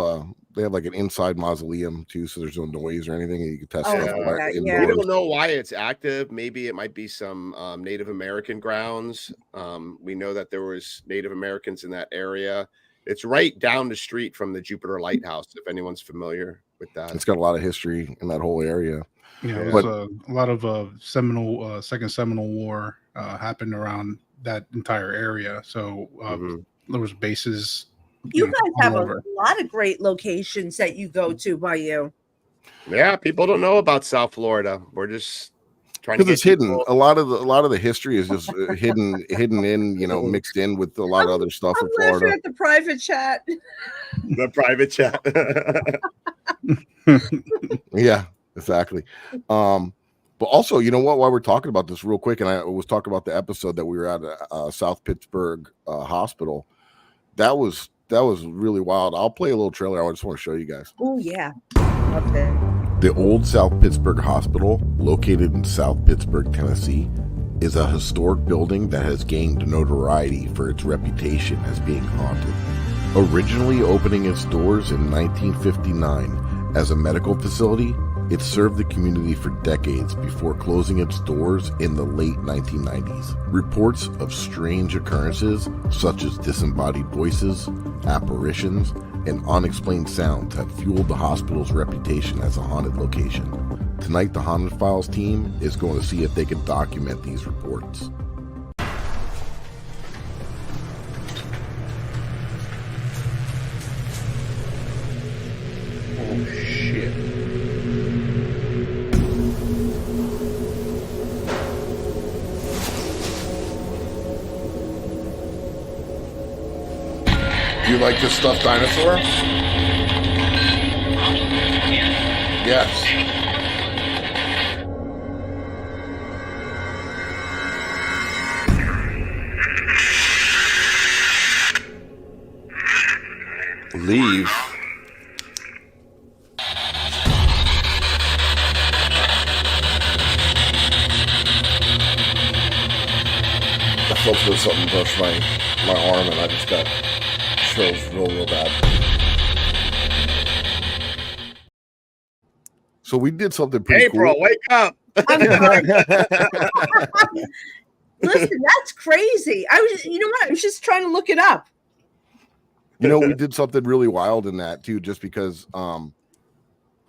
they have like an inside mausoleum too, so there's no noise or anything, and you can test Oh, stuff yeah, right yeah. We indoors. don't know why it's active. Maybe it might be some Native American grounds. We know that there was Native Americans in that area. It's right down the street from the Jupiter Lighthouse, if anyone's familiar with that. It's got a lot of history in that whole area. Yeah, Yeah. it was a lot of Second Seminole War happened around that entire area. So there was bases. You know, guys all have a over. lot of great locations that you go to by you. Yeah, people don't know about South Florida. We're just trying to Because get it's hidden. people- A lot of the history is just hidden in, mixed in with a lot of other stuff I'm in laughing Florida. at the private chat. the private chat. Yeah, exactly. But also, you know what? While we're talking about this real quick, and I was talking about the episode that we were at South Pittsburgh Hospital. That was really wild. I'll play a little trailer. I just want to show you guys. Oh yeah. Love it. The old South Pittsburgh Hospital, located in South Pittsburgh, Tennessee, is a historic building that has gained notoriety for its reputation as being haunted. Originally opening its doors in 1959 as a medical facility, it served the community for decades before closing its doors in the late 1990s. Reports of strange occurrences, such as disembodied voices, apparitions, and unexplained sounds have fueled the hospital's reputation as a haunted location. Tonight, the Haunted Files team is going to see if they can document these reports. Oh shit! Do you like this stuffed dinosaur? Yes. Leave. I felt there was something brush my arm, and I just got chills real bad. So we did something pretty April, cool. wake up. I'm sorry. Listen, that's crazy. You know what? I was just trying to look it up. You know, we did something really wild in that too, just because I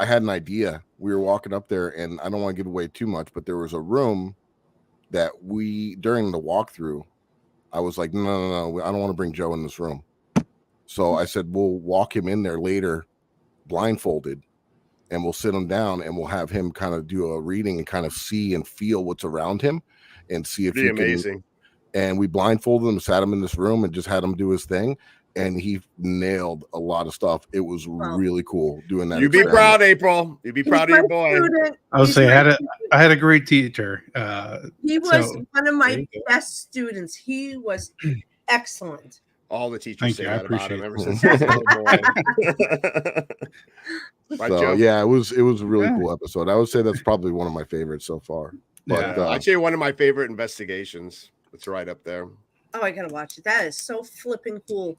had an idea. We were walking up there, and I don't want to give away too much, but there was a room that during the walkthrough, I was like, no, I don't want to bring Joe in this room. So I said, we'll walk him in there later, blindfolded, and we'll sit him down, and we'll have him kind of do a reading and kind of see and feel what's around him, and see if Pretty amazing. And we blindfolded him, sat him in this room, and just had him do his thing. And he nailed a lot of stuff. It was really cool doing that. You be proud, April. You be proud of your boy. I would say I had a great teacher. He was one of my best students. He was excellent. All the teachers Thank say you. I that about him appreciate ever it. since he was a little boy. Right, So Joe? yeah, it was a really cool episode. I would say that's probably one of my favorites so far. But I'd say one of my favorite investigations. It's right up there. Oh, I gotta watch it. That is so flipping cool.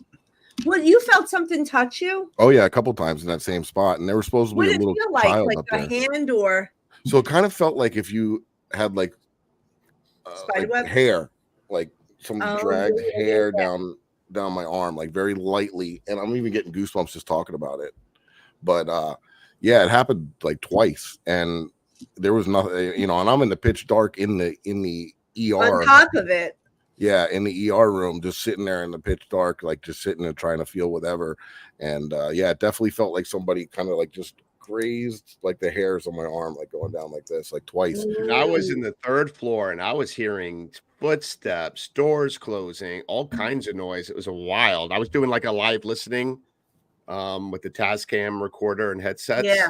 Well, you felt something touch you? oh yeah, a couple times in that same spot, and there was supposed to What be a did it little feel like? child Like up a there. hand or So it kind of felt like if you had like spider web? hair, like some Oh, dragged yeah, hair yeah. down my arm, like very lightly, and I'm even getting goosebumps just talking about it. But yeah, it happened like twice, and there was nothing, you know, and I'm in the pitch dark in the ER. On top of it. Yeah, in the ER room, just sitting there in the pitch dark, like just sitting and trying to feel whatever. And yeah, it definitely felt like somebody kind of like just grazed like the hairs on my arm, like going down like this, like twice. And I was in the 3rd floor and I was hearing footsteps, doors closing, all kinds of noise. It was wild. I was doing like a live listening with the Tascam recorder and headsets. Yeah.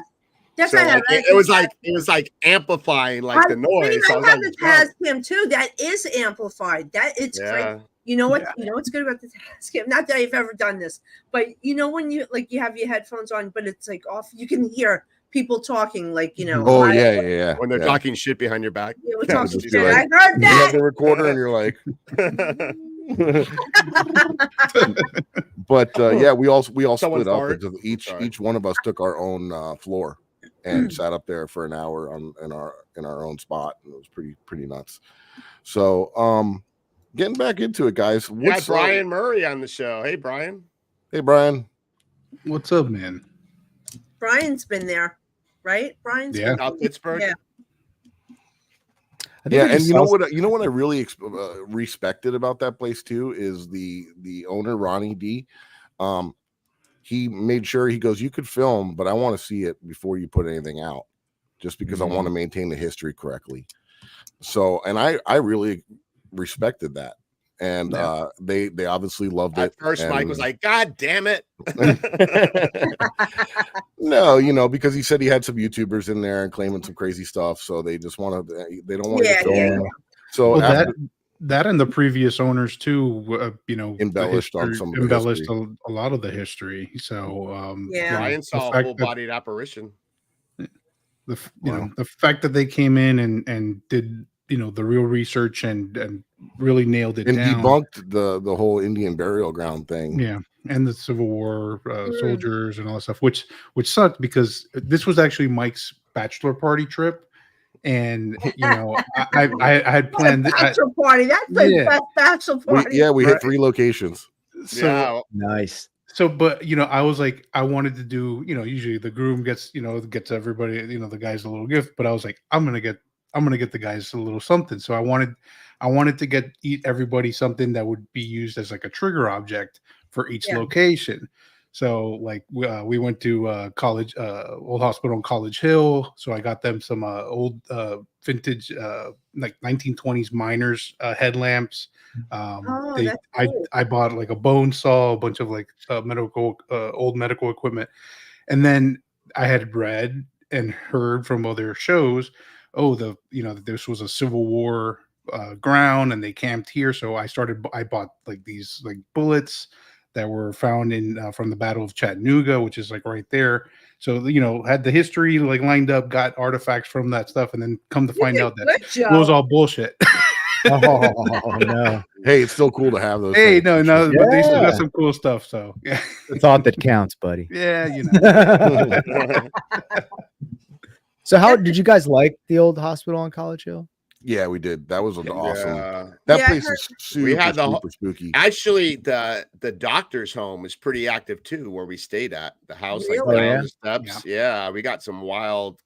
That's So like, it was like amplifying like the noise. I was have like, the Tascam too. That is amplified. That it's great. You know what? You know what's good about the Tascam? Not that I've ever done this, but you know when you like you have your headphones on, but it's like off. You can hear people talking, like you know. Oh yeah. When they're talking shit behind your back. Yeah, we're talking shit. Like, I heard you have that. the recorder, and you're like. But yeah, we all split up into each one of us took our own floor and sat up there for an hour in our own spot, and it was pretty nuts. So getting back into it, guys. What's Brian Murray on the show? Hey Brian. Hey Brian. What's up, man? Brian's been there, right? Brian's been out Pittsburgh. Yeah. Yeah, and you know what I really respected about that place too is the owner Ronnie D. He made sure, he goes, you could film, but I want to see it before you put anything out, just because I want to maintain the history correctly. So, and I really respected that. And they obviously loved it. At first, Mike was like, God damn it. No, you know, because he said he had some YouTubers in there and claiming some crazy stuff. So they just want to, they don't want to film. So that and the previous owners too, you know, embellished on some embellished a lot of the history. So Brian saw a full-bodied apparition. The fact that they came in and did, you know, the real research and really nailed it and down. Debunked the whole Indian burial ground thing. Yeah, and the Civil War soldiers and all that stuff, which sucked because this was actually Mike's bachelor party trip. And you know, I had planned bachelor party. That's the best bachelor party. We hit 3 locations. So nice. So, but you know, I was like, I wanted to do, you know, usually the groom gets everybody, you know, the guys a little gift, but I was like, I'm gonna get the guys a little something. So I wanted to get everybody something that would be used as like a trigger object for each location. So like we went to college, old hospital in College Hill. So I got them some old vintage like 1920s miners headlamps. That's cool. I bought like a bone saw, a bunch of like old medical equipment, and then I had read and heard from other shows, this was a Civil War ground and they camped here. So I bought like these like bullets that were found in from the Battle of Chattanooga, which is like right there. So, you know, had the history like lined up, got artifacts from that stuff, and then come to find out that it was all bullshit. Oh no! Hey, it's still cool to have those. Hey, things. but they still got some cool stuff. So yeah, the thought that counts, buddy. Yeah, you know. So, how did you guys like the old hospital on College Hill? Yeah, we did. That was awesome. That place is super spooky. Actually, the doctor's home is pretty active too, where we stayed at. The house, like down the steps. Yeah, we got some wild.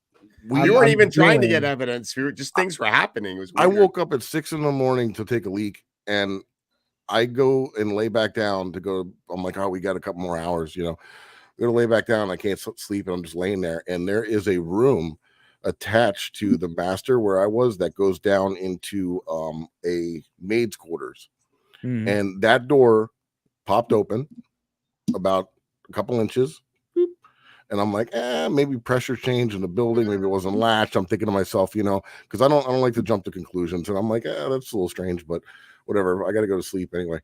We weren't even trying to get evidence. We were just things were happening. It was weird. I woke up at 6 a.m. to take a leak, and I go and lay back down to go. I'm like, oh, we got a couple more hours. You know, I'm gonna lay back down. I can't sleep, and I'm just laying there. And there is a room attached to the master where I was that goes down into a maid's quarters, and that door popped open about a couple inches, and I'm like, maybe pressure change in the building, maybe it wasn't latched. I'm thinking to myself, you know, because I don't like to jump to conclusions, and I'm like, that's a little strange, but whatever, I gotta go to sleep anyway.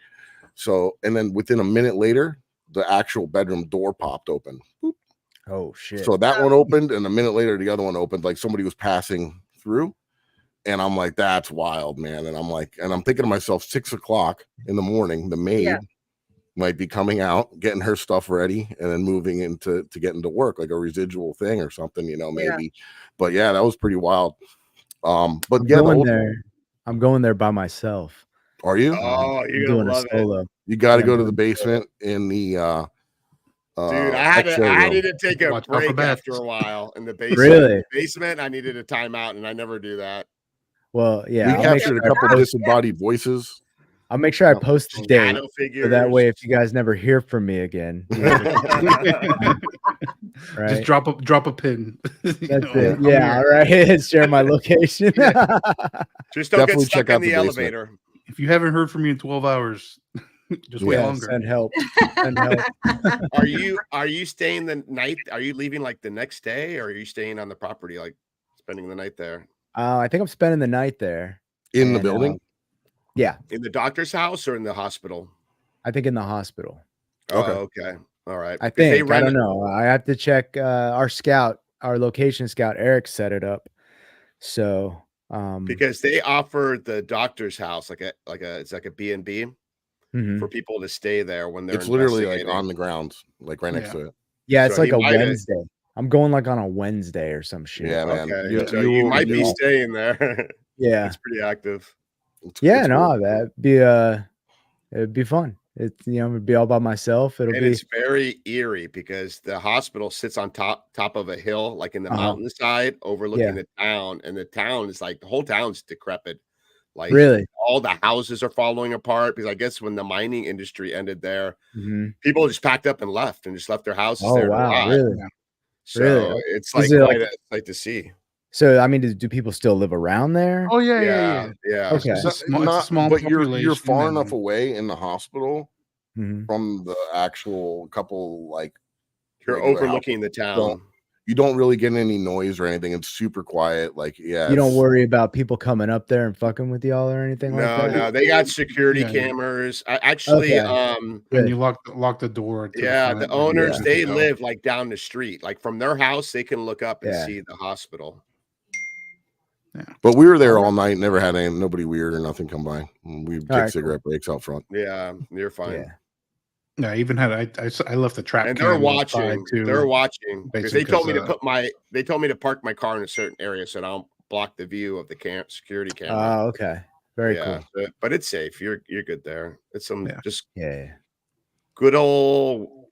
So, and then within a minute later, the actual bedroom door popped open. Boop. Oh shit. So that one opened, and a minute later the other one opened, like somebody was passing through. And I'm like, that's wild, man. And I'm like, and I'm thinking to myself, 6 o'clock in the morning, the maid might be coming out, getting her stuff ready, and then moving into getting to work, like a residual thing or something, you know, maybe. But yeah, that was pretty wild. But I'm going there by myself. Are you? Oh, I'm you're gonna doing a love it. solo. You got to Yeah, go to man. the basement in the Dude, X-ray I room. needed to take a Watch out for break bats. after a while in the basement. Really? In the basement, I needed a timeout, and I never do that. Well, yeah, We I'll make captured sure a couple I post, disembodied voices. I'll make sure I No. post the date. Shadow figures. So that way, if you guys never hear from me again, you know, right? Just drop a pin. That's it. Yeah, all right. Share my location. Just don't Definitely get stuck check out in the, the basement. elevator. If you haven't heard from me in 12 hours, just wait Yeah, longer. Send help. Send help. Are you staying the night? Are you leaving like the next day, or are you staying on the property, like spending the night there? I think I'm spending the night there. In the And, building? Yeah, In the doctor's house or in the hospital? I think in the hospital. Okay. Oh, okay. All right. I 'Cause they think. I rent don't it- know. I have to check our scout, our location scout. Eric set it up. So because they offer the doctor's house like a it's like a B&B mhm. for people to stay there when they're It's literally like investigating. on the grounds, like right next Yeah. to it. Yeah, it's So like he a might have- Wednesday. I'm going like on a Wednesday or some shit. Yeah, man. Okay, so you might be staying there. Yeah. It's pretty active. Yeah, it's no, cool. that'd be it'd be fun. It's it'd be all by myself. It'll And be it's very eerie because the hospital sits on top of a hill, like in the Uh-huh. mountainside, overlooking Yeah. the town. And the town is like the whole town's decrepit. Like really. all the houses are falling apart because I guess when the mining industry ended there, Mhm. people just packed up and left left their houses Oh there. to wow, rot. really? So Really? it's Is like it quite like- a sight to see. So I mean, do people still live around there? Oh yeah. Yeah. Okay. It's a small But you're population far and- enough away in the hospital Mhm. from the actual couple, like You're regular overlooking the town. you don't really get any noise or anything. It's super quiet. Like, yeah, You don't it's- worry about people coming up there and fucking with y'all or anything like that? No, they got security Yeah. cameras. Actually, Okay. And Good. you lock the door. To yeah, the, the front, owners, yeah. they live like down the street. Like from their house, they can look up and Yeah. see the hospital. But we were there all night. Never had nobody weird or nothing come by. We took right, cigarette breaks out front. Yeah, you're fine. Yeah. Yeah, I even had I left the trap And cam they're outside, watching. too. They're watching because they basically, told me to 'cause, they told me to park my car in a certain area so I don't block the view of the security camera. Oh, okay. Very yeah, cool. but it's safe. You're good there. It's some Yeah. just Yeah. good old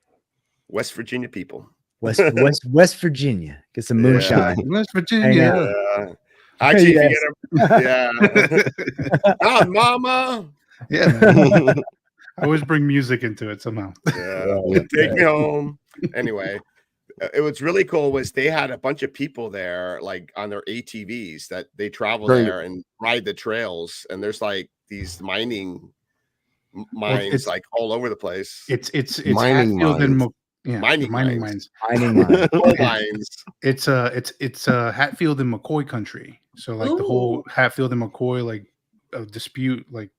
West Virginia people. West Virginia. Get some moonshine. West Hang Virginia. out. Yeah. Actually, Yes. if you get a yeah. Oh, mama. Yeah, man. I always bring music into it somehow. Yeah. Yeah. Take me home. Anyway, it was really cool was they had a bunch of people there like on their ATVs that they travel During there and ride the trails, and there's like these mines it's- like all over the place. It's Mining Hatfield and mines. Mining mining mines. mines. Mining mine. Coal mines. It's Hatfield and McCoy country. So like the whole Hatfield and McCoy like dispute, like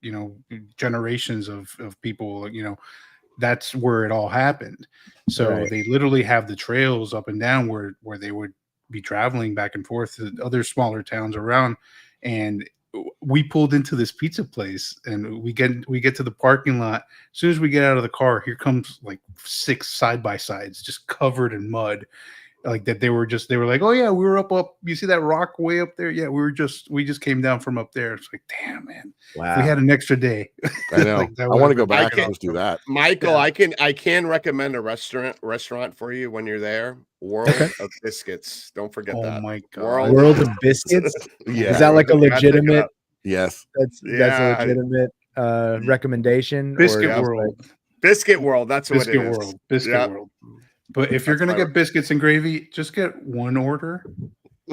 generations of people, like that's where it all happened. So Right. they literally have the trails up and down where they would be traveling back and forth to other smaller towns around. And we pulled into this pizza place and we get to the parking lot. As soon as we get out of the car, here comes like 6 side-by-sides just covered in mud. Like that they were like, oh yeah, we were up. You see that rock way up there? Yeah, we just came down from up there. It's like, damn, man. Wow. We had an extra day. I know. Like, that I want to go would've back been- and just do that. Michael, Yeah. I can recommend a restaurant for you when you're there. World of Biscuits. Don't forget Oh that. my god. World of Biscuits. Yeah. Is that like a You gotta check it legitimate? out. Yes. That's Yeah. a legitimate recommendation. Biscuit or World. Biscuit World. That's what Biscuit it is. World. Biscuit Yeah. World. But if you're That's gonna my- get biscuits and gravy, just get one order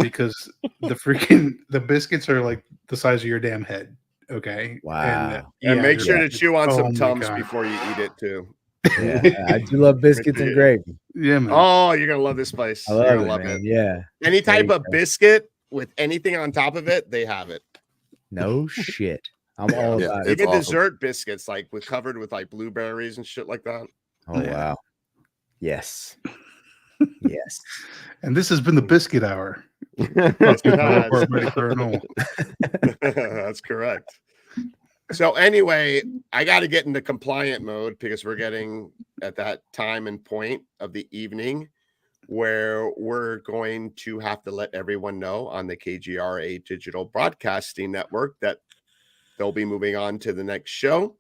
because the biscuits are like the size of your damn head. Okay. Wow. And yeah, make sure you're- to chew on oh some my Tums God. before you eat it too. Yeah, I do love biscuits and gravy. Yeah, man. Oh, you're gonna love this place. I You're love gonna it, love man. it. Yeah. Any There type you of go. biscuit with anything on top of it, they have it. No shit. I'm all Yeah. about it. It's Even awesome. dessert biscuits, like covered with like blueberries and shit like that. Oh Yeah. wow. Yes. Yes. And this has been the biscuit hour. That's Paranormal. That's correct. So anyway, I got to get into compliant mode because we're getting at that time and point of the evening where we're going to have to let everyone know on the KGRA Digital Broadcasting Network that they'll be moving on to the next show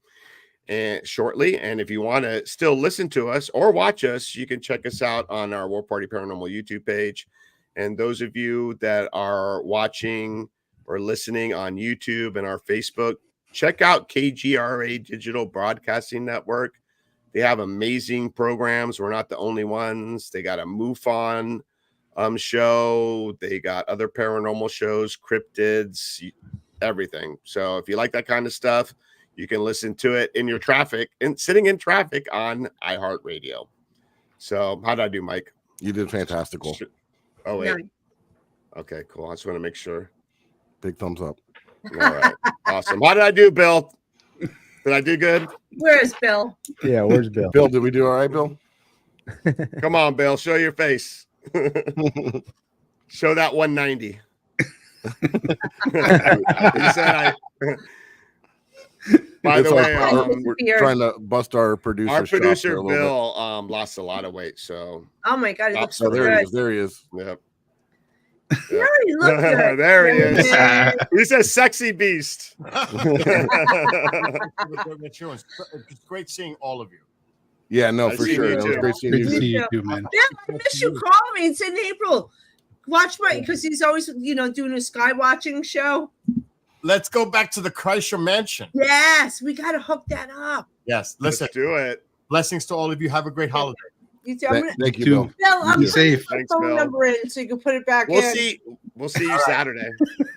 and shortly. And if you want to still listen to us or watch us, you can check us out on our War Party Paranormal YouTube page. And those of you that are watching or listening on YouTube and our Facebook, check out KGRA Digital Broadcasting Network. They have amazing programs. We're not the only ones. They got a MUFON show. They got other paranormal shows, cryptids, everything. So if you like that kind of stuff, you can listen to it in your traffic and sitting in traffic on iHeartRadio. So how did I do, Mike? You did fantastical. Oh, wait. Nine. Okay, cool. I just want to make sure. Big thumbs up. All right. Awesome. How did I do, Bill? Did I do good? Where's Bill? Yeah, where's Bill? Bill, did we do all right, Bill? Come on, Bill. Show your face. Show that 190. He said I. By the way, we're trying to bust our producer. our producer Bill lost a lot of weight. So Oh my God, he looks so there good. he is. There he is. yep. He already looked good. There he is. Yeah. He's a sexy beast. It's great seeing all of you. Yeah, no, I for see sure. you It was too. great seeing Good to you. see you too, man. Yeah, I miss you. Call me. It's in April. Watch my, because he's always, doing a sky watching show. Let's go back to the Kreischer Mansion. Yes, we got to hook that up. Yes, listen. Let's do it. Blessings to all of you. Have a great holiday. You too. I'm gonna, Thank you, Two. Bill. Bill, I'm Be putting safe. my Thanks, phone Bill. number in so you can put it back We'll in. see. We'll see you Saturday.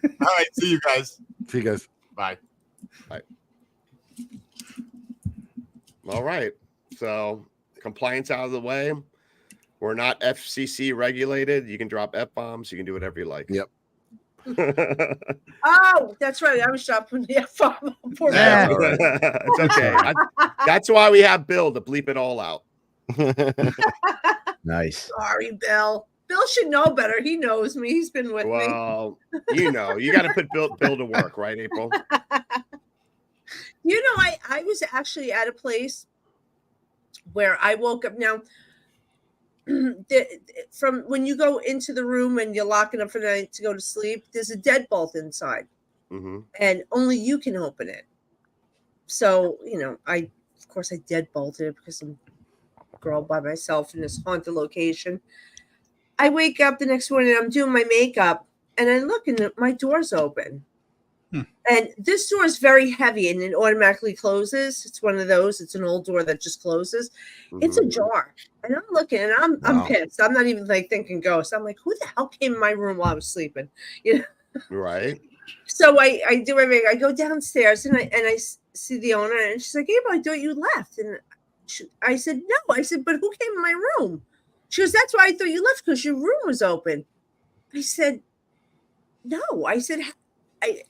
All right, see you guys. See you guys. Bye. All right. So compliance out of the way. We're not FCC regulated. You can drop F-bombs. You can do whatever you like. Yep. Oh, that's right. I was dropping the F-bomb. Poor Yeah. Bill. All right. It's okay. That's why we have Bill to bleep it all out. Nice. Sorry, Bill. Bill should know better. He knows me. He's been with me. Well, you got to put Bill to work, right, April? I was actually at a place where I woke up. Now, from when you go into the room and you're locking up for the night to go to sleep, there's a deadbolt inside, Mm-hmm. and only you can open it. So, I deadbolted it because I'm a girl by myself in this haunted location. I wake up the next morning, I'm doing my makeup, and I look and my door's open. And this door is very heavy and it automatically closes. It's one of those. It's an old door that just closes. It's Mm-hmm. ajar. And I'm looking and I'm pissed. I'm not even thinking ghost. I'm like, who the hell came in my room while I was sleeping? Right. So I do my makeup. I go downstairs and I see the owner and she's like, April, I thought you left. And I said, no. I said, but who came in my room? She goes, that's why I thought you left, because your room was open. I said, no. I said,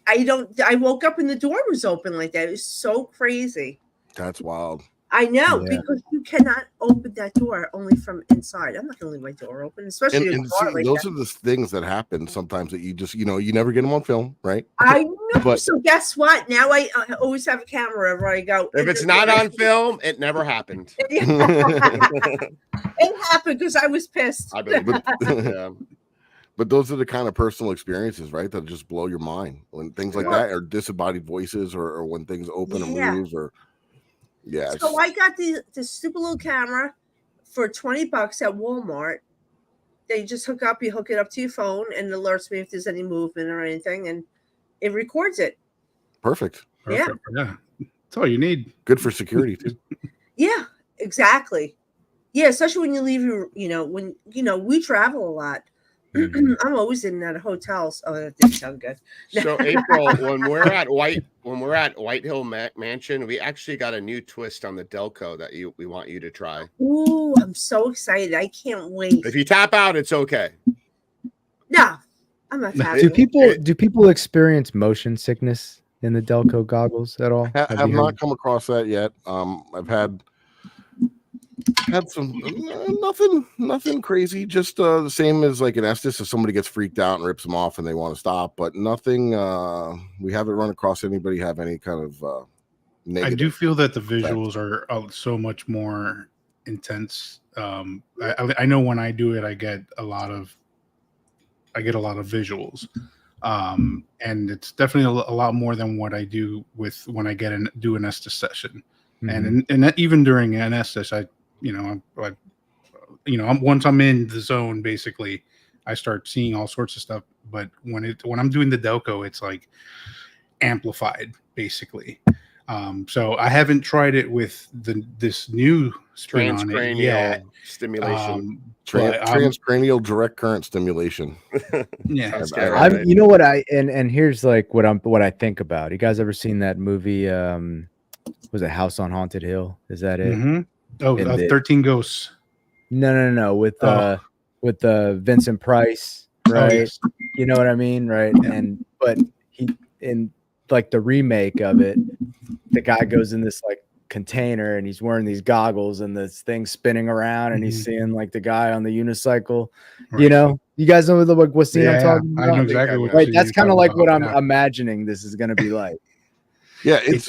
I woke up and the door was open like that. It was so crazy. That's wild. I know, Yeah. because you cannot open that door only from inside. I'm not going to leave my door open, especially in a bar like those that. are the things that happen sometimes that you just, you never get them on film, right? I know. But- So guess what? Now I always have a camera wherever I go. If it's not on film, it never happened. It happened because I was pissed. I believe. Yeah. But those are the kind of personal experiences, right? That just blow your mind when things like Yeah. that, or disembodied voices, or when things open and Yeah. move, or So I got this stupid little camera for $20 at Walmart. They just you hook it up to your phone, and it alerts me if there's any movement or anything, and it records it. perfect. Yeah. Perfect. Yeah. That's all you need. Good for security too. Yeah, exactly. Yeah, especially when you leave when we travel a lot. I'm always in and out of hotels. Oh, that didn't sound good. So April, when we're at White Hill Mansion, we actually got a new twist on the Delco that we want you to try. Ooh, I'm so excited. I can't wait. If you tap out, it's okay. No, I'm not Do happy. people experience motion sickness in the Delco goggles at all? Have you not heard? come across that yet. I've had some nothing crazy, just the same as like an Estes. If somebody gets freaked out and rips them off and they want to stop, but nothing. We haven't run across anybody have any kind of negative. I do feel that the visuals are so much more intense. I know when I do it, I get a lot of visuals. And it's definitely a lot more than what I do with when I do an Estes session. Mhm. And that even during an Estes, once I'm in the zone, basically, I start seeing all sorts of stuff. But when I'm doing the Delco, it's like amplified, basically. So I haven't tried it with this new spin on it yet. Transcranial stimulation. But Transcranial direct current stimulation. yeah, Sounds I- good, I- right? You know what and here's like what I think about. You guys ever seen that movie? Was it House on Haunted Hill? Is that it? mm-hmm. Oh, And 13 Ghosts. No, with Vincent Price, Oh, right? yes. You know what I mean, right? Yeah. But he in like the remake of it, the guy goes in this like container and he's wearing these goggles and this thing spinning around and he's seeing like the guy on the unicycle. Right. You know, you guys know what scene I'm talking about? I know exactly what Right, scene that's you're kind of talking like what about, I'm yeah. imagining this is going to be like. Yeah, it's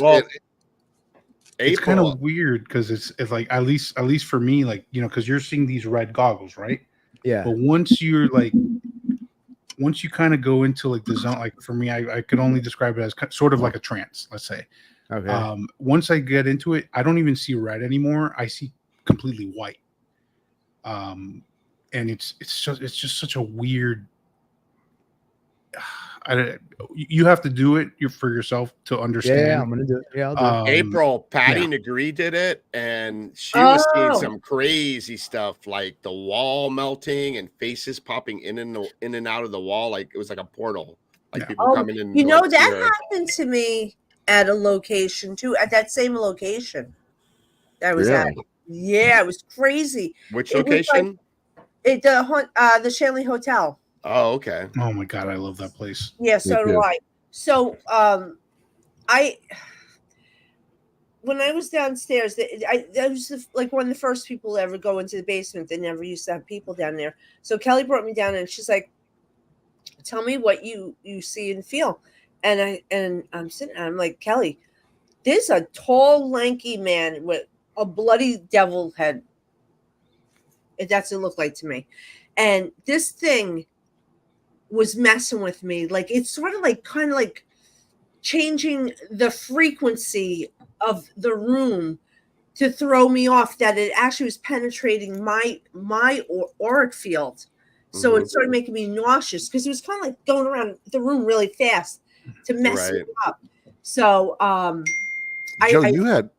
It's kind April. of weird because it's like at least for me, like, because you're seeing these red goggles, right? Yeah. But once you kind of go into like the zone, like for me, I could only describe it as sort of like a trance, let's say. Okay. Once I get into it, I don't even see red anymore. I see completely white. And it's just such a weird. You have to do it for yourself to understand. Yeah, I'm gonna do it. Yeah, I'll do it. April, Patty yeah. Negree did it, and she was seeing Oh. some crazy stuff, like the wall melting and faces popping in and out of the wall, like it was like a portal, like Yeah. people coming in. You know, to see that her. happened to me at a location too, at that same location that I was at. Really? Yeah, it was crazy. Which It was location? the Shanley Hotel. Oh, okay. Oh my god, I love that place. Yeah, so do too. I. So when I was downstairs, I was like one of the first people to ever go into the basement. They never used to have people down there. So Kelly brought me down, and she's like, "Tell me what you see and feel." And I'm sitting, I'm like, Kelly, there's a tall, lanky man with a bloody devil head. That's what it looked like to me. And this thing was messing with me. Like, it's sort of like kind of like changing the frequency of the room to throw me off, that it actually was penetrating my auric field. So it started making me nauseous because it was kind of like going around the room really fast to mess me up. So Joe, you had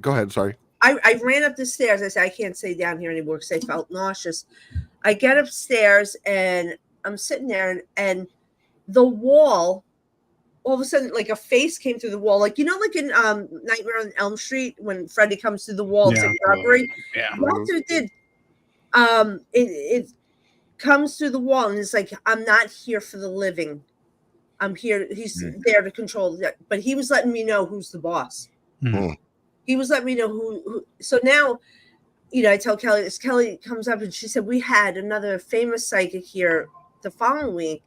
go ahead, sorry. I ran up the stairs. I said, I can't stay down here anymore because I felt nauseous. I get upstairs and I'm sitting there, and the wall, all of a sudden, like a face came through the wall. Like, like in Nightmare on Elm Street when Freddy comes through the wall to robbery. Yeah. That's what it did. It comes through the wall and it's like, I'm not here for the living. I'm here. He's there to control that. But he was letting me know who's the boss. Mm. He was letting me know who. So now, I tell Kelly, this Kelly comes up and she said, we had another famous psychic here the following week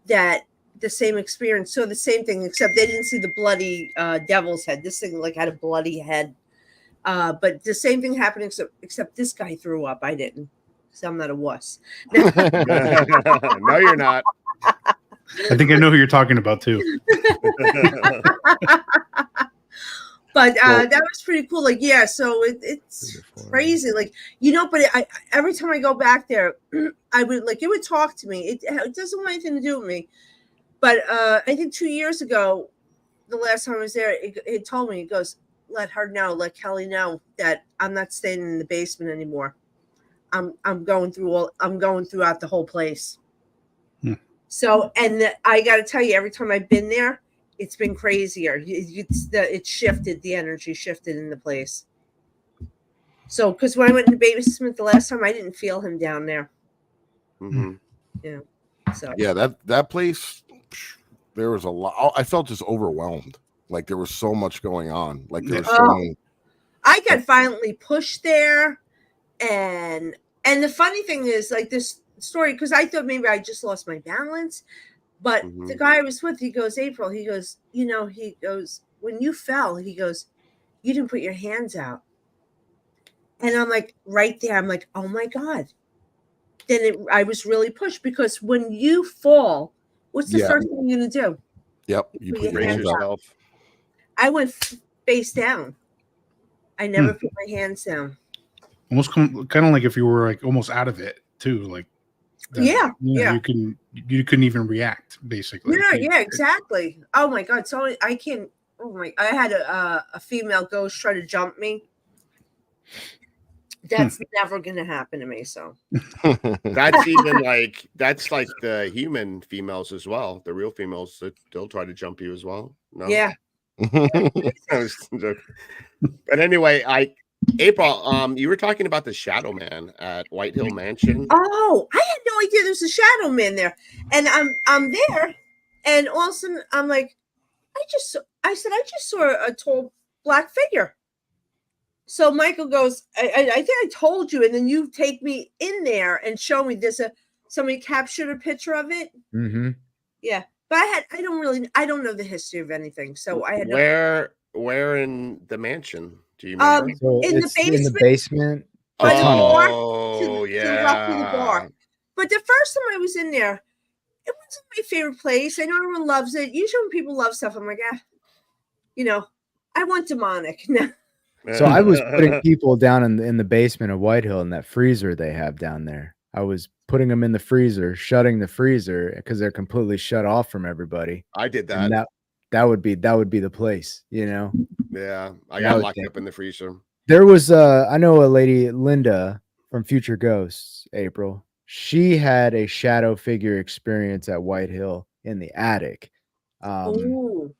that the same experience. So the same thing, except they didn't see the bloody devil's head. This thing like had a bloody head. But the same thing happened, except this guy threw up. I didn't. So I'm not a wuss. No, you're not. I think I know who you're talking about too. But that was pretty cool. Like, yeah, so it's crazy. Like, but every time I go back there, I would it would talk to me. It doesn't want anything to do with me. But I think 2 years ago, the last time I was there, it told me, it goes, let Kelly know that I'm not staying in the basement anymore. I'm going throughout the whole place. So, and I got to tell you, every time I've been there, it's been crazier. It shifted, the energy shifted in the place. So, because when I went in the basement the last time, I didn't feel him down there. Yeah. So. Yeah, that place, there was a lot. I felt just overwhelmed. Like there was so much going on. Like there was so many. I got violently pushed there, and the funny thing is, like this story, because I thought maybe I just lost my balance. But the guy I was with, he goes, April, he goes, he goes, when you fell, he goes, you didn't put your hands out. And I'm like, right there, I'm like, oh my God. Then I was really pushed, because when you fall, What's the Yeah. first thing you're gonna do? Yep. You Put put your your Brace hands up. yourself. I went face down. I never put my hands down. Almost kind of like if you were like almost out of it too, like that, Yeah, yeah. you couldn't even react basically. Yeah, exactly. Oh my god! So I can't. Oh my! I had a female ghost try to jump me. That's never gonna happen to me. So That's even that's like the human females as well. The real females that they'll try to jump you as well. No? yeah. I was joking. But anyway, April, you were talking about the Shadow Man at White Hill Mansion. Oh, I had no idea there's a shadow man there, and I'm there, and all of a sudden I'm like, I said I just saw a tall black figure. So Michael goes, I think I told you, and then you take me in there and show me somebody captured a picture of it. Mm-hmm. Yeah, but I don't know the history of anything, so I had Where in the mansion? Do you remember? So in the it's in the basement. basement. By the bar, Oh, to the left of the bar. But the first time I was in there, it wasn't my favorite place. I know everyone loves it. Usually when people love stuff, I'm like, I want demonic. So I was putting people down in the basement of White Hill in that freezer they have down there. I was putting them in the freezer, shutting the freezer because they're completely shut off from everybody. I did that. And that would be the place, you know. Yeah, I got locked up in the freezer. There was I know a lady, Linda from Future Ghosts, April. She had a shadow figure experience at White Hill in the attic. Ooh.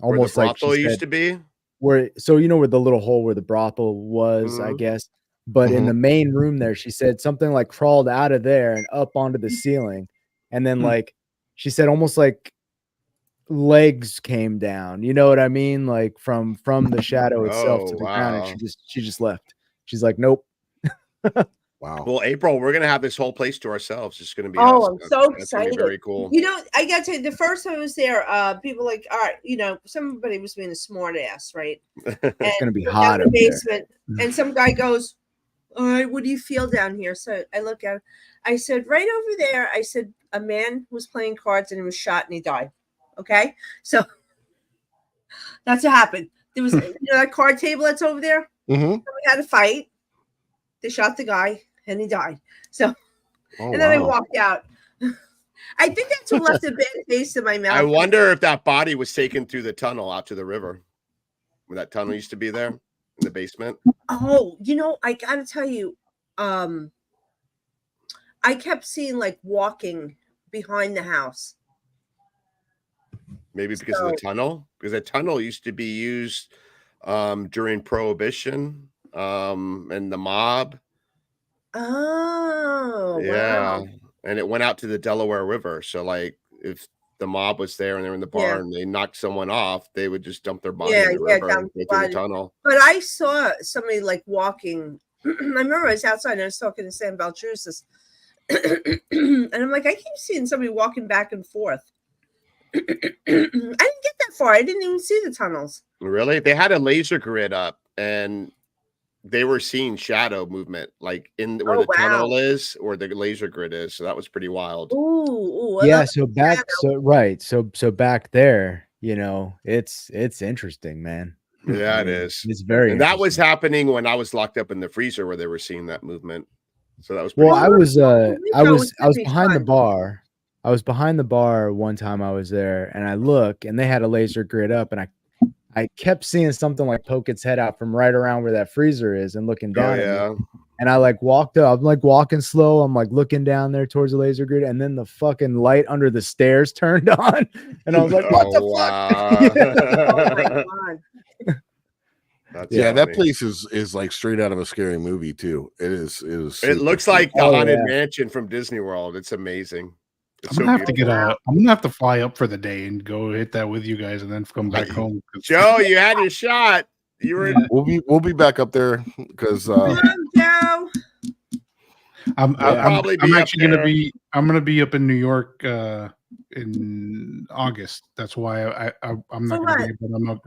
Almost where the like brothel used to be. Where where the little hole where the brothel was, I guess. But in the main room there, she said something like crawled out of there and up onto the ceiling, and then like she said almost like legs came down. You know what I mean? Like from the shadow itself to the ground, and she just left. She's like, nope. Wow. Well, April, we're gonna have this whole place to ourselves. It's gonna be I'm so That's gonna be excited. very cool. You know, I gotta tell you, the first time I was there, people like, all right, somebody was being a smart ass, right? It's gonna be down hot the up there. basement, and some guy goes, all right, what do you feel down here? So I look at him. I said, right over there, I said, a man was playing cards and he was shot and he died. Okay, so that's what happened. There was that card table that's over there. Mm-hmm. We had a fight. They shot the guy and he died. So, and then I walked out. I think that's what left a bad taste in my mouth. I wonder if that body was taken through the tunnel out to the river, where that tunnel used to be there in the basement. Oh, I gotta tell you, I kept seeing like walking behind the house. Maybe because of the tunnel, because the tunnel used to be used during Prohibition and the mob. Oh, yeah. Wow. And it went out to the Delaware River. So, like, if the mob was there and they're in the bar and they knocked someone off, they would just dump their body in the river and go through the tunnel. But I saw somebody like walking. I remember I was outside and I was talking to Sam Baltrusis, and I'm like, I keep seeing somebody walking back and forth. I didn't get that far. I didn't even see the tunnels. Really? They had a laser grid up and they were seeing shadow movement, like in where the tunnel is, or the laser grid is. So that was pretty wild. Ooh, yeah. So back, so back there, it's interesting, man. Yeah, it is. It's very. And that was happening when I was locked up in the freezer, where they were seeing that movement. So that was well. I was pretty behind the bar. I was behind the bar one time I was there, and I look, and they had a laser grid up, and I kept seeing something like poke its head out from right around where that freezer is and looking down at me. And I like walked up. I'm like walking slow. I'm like looking down there towards the laser grid, and then the fucking light under the stairs turned on, and I was like, "What the fuck?" Oh my God. Yeah, that place is like straight out of a scary movie too. It is. It looks like the Haunted Mansion from Disney World. It's amazing. I'm gonna have to fly up for the day and go hit that with you guys, and then come back home. Joe, you had your shot. You were. We'll be back up there because. Joe. I'm actually gonna be up in New York in August. That's why I'm not gonna be able.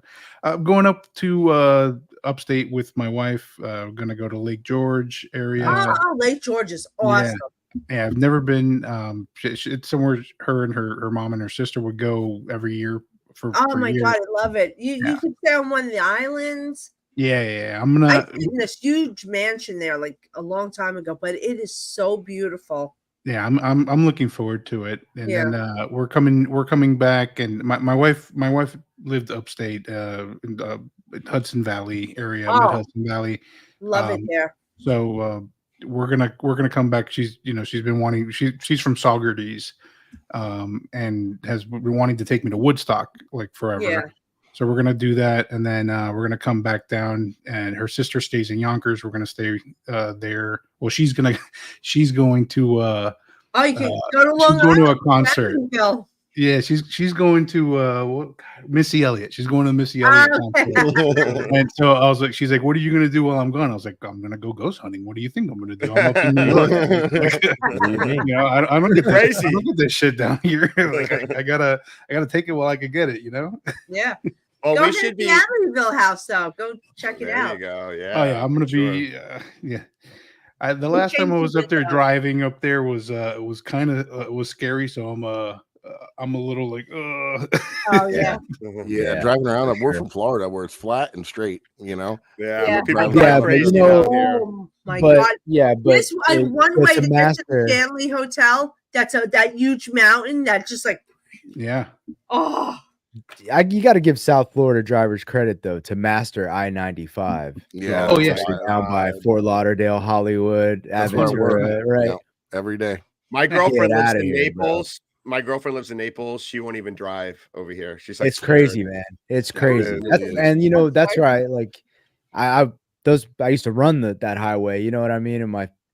I'm going up to upstate with my wife. Gonna go to Lake George area. Oh, Lake George is awesome. Yeah, I've never been. It's somewhere her and her mom and her sister would go every year Oh for my years. God, I love it. You Yeah. could stay on one of the islands. Yeah. I'm I gonna. stayed in this huge mansion there like a long time ago, but it is so beautiful. Yeah, I'm looking forward to it. And Yeah. then we're coming back, and my wife lived upstate in Hudson Valley area, mid Oh, Hudson Valley. love it there. So we're gonna come back. She's been wanting. She's from Saugerties, and has been wanting to take me to Woodstock like forever. Yeah. So we're gonna do that, and then we're gonna come back down. And her sister stays in Yonkers. We're gonna stay there. Well, she's going to. Oh, you can go to She's Long going to a Island, concert. Jacksonville. Yeah, she's going to Missy Elliott. She's going to the Missy Elliott concert. And so I was like, she's like, what are you gonna do while I'm gone? I was like, I'm gonna go ghost hunting. What do you think I'm gonna do? I'm up in New York. You know, I don't get this, I don't get this shit down here. Like, I gotta take it while I can get it. You know? Yeah. Oh, Go we to should the be. Amityville house though. Go check it There out. you go. Yeah. Oh yeah, I'm gonna sure. be. Yeah. The last time I was up there driving up there was it was kind of it was scary. So I'm a little like. Oh yeah. Yeah, driving around. We're from Florida, where it's flat and straight. You know. Yeah. People Yeah, drive but crazy you know- down here. Oh my But God. yeah, but This one way it's to a get to the master. Stanley Hotel. That's that huge mountain. That's just like, Yeah. oh. You got to give South Florida drivers credit though to master I-95. Yeah. Oh, yeah. Especially down by Fort Lauderdale, Hollywood, That's where I work. Aventura, right? Yeah, every day. My girlfriend Get lives outta in here, bro. Naples. My girlfriend lives in Naples. She won't even drive over here. She's like, It's crazy, man. It's crazy. is, That's- it is. and you know, that's right. Like I used to run that highway, you know what I mean? In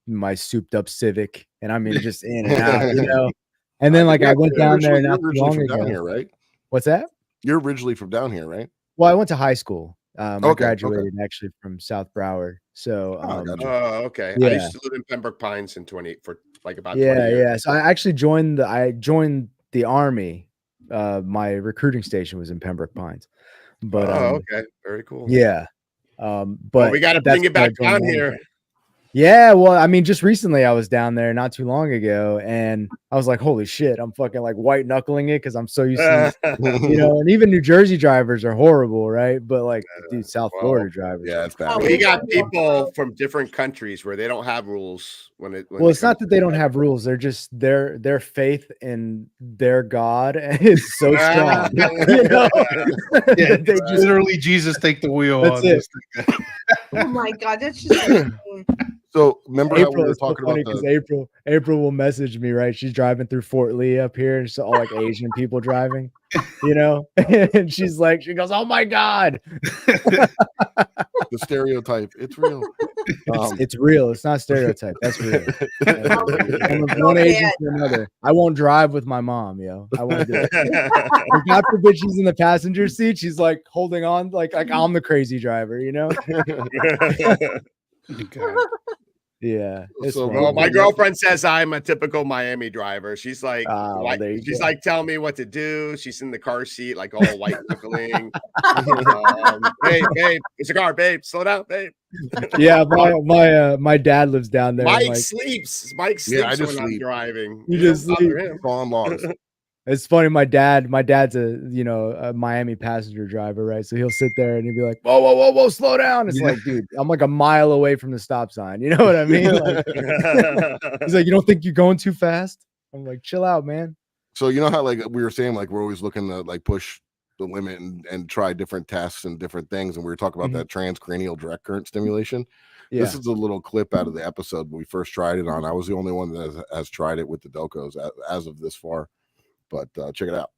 my souped up Civic. And I mean just in and out, you know. And then like I went down there not too long from down ago. here, right? What's that? You're originally from down here, right? Well, I went to high school. I Okay, graduated actually from South Broward. So gotcha. oh, okay. I Yeah. used to live in Pembroke Pines in 20 for like about 20 yeah, years. yeah. So I actually joined the army. My recruiting station was in Pembroke Pines. But Oh, okay. Very cool. yeah. But Well, we got to that's bring you where I back joined down the army. here. Yeah, well, I mean, just recently I was down there not too long ago, and I was like, "Holy shit!" I'm fucking like white knuckling it because I'm so used to, you know. And even New Jersey drivers are horrible, right? But like, dude, South well, Florida drivers, Yeah, it's bad. Oh, We got people from different countries where they don't have rules when it. well, it's not that they don't have rules; they're just their faith in their God is so strong. You know? Yeah, They just literally Jesus take the wheel. That's on it. this thing. Oh my God. That's just insane. So remember how we April were is so talking funny about because the April will message me, right? She's driving through Fort Lee up here, and it's all like Asian people driving, you know. And she goes, "Oh my God, the stereotype? It's real. it's real. It's not stereotype. That's real." From one So Asian bad. to another. I won't drive with my mom, yo. I won't do it. Like, God forbid she's in the passenger seat. She's like holding on, like I'm the crazy driver, you know. God. Yeah. It's So, funny. Well, my girlfriend says I'm a typical Miami driver. She's like, well, there you she's go. like, tell me what to do. She's in the car seat, like all white knuckling. Babe, it's a car, babe. Slow down, babe. Yeah, my dad lives down there. and, Mike like, sleeps. Mike Yeah, I sleeps just when I'm sleep. driving. You Don't just bother sleep. him. on laws. It's funny. My dad's a Miami passenger driver, right? So he'll sit there and he'll be like, "Whoa, whoa, whoa, whoa, slow down!" It's Yeah. like, dude, I'm like a mile away from the stop sign. You know what I mean? Like, he's like, "You don't think you're going too fast?" I'm like, "Chill out, man." So you know how like we were saying, like we're always looking to like push the limit and try different tests and different things, and we were talking about that transcranial direct current stimulation. Yeah. This is a little clip out of the episode we first tried it on. I was the only one that has tried it with the Delcos as of this far, but check it out.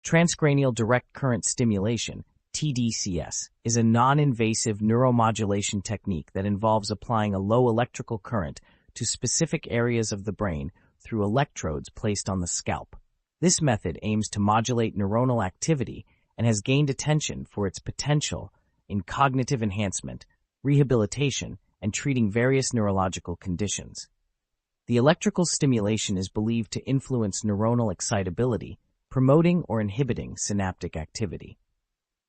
Transcranial direct current stimulation, TDCS, is a non-invasive neuromodulation technique that involves applying a low electrical current to specific areas of the brain through electrodes placed on the scalp. This method aims to modulate neuronal activity and has gained attention for its potential in cognitive enhancement, rehabilitation, and treating various neurological conditions. The electrical stimulation is believed to influence neuronal excitability, promoting or inhibiting synaptic activity.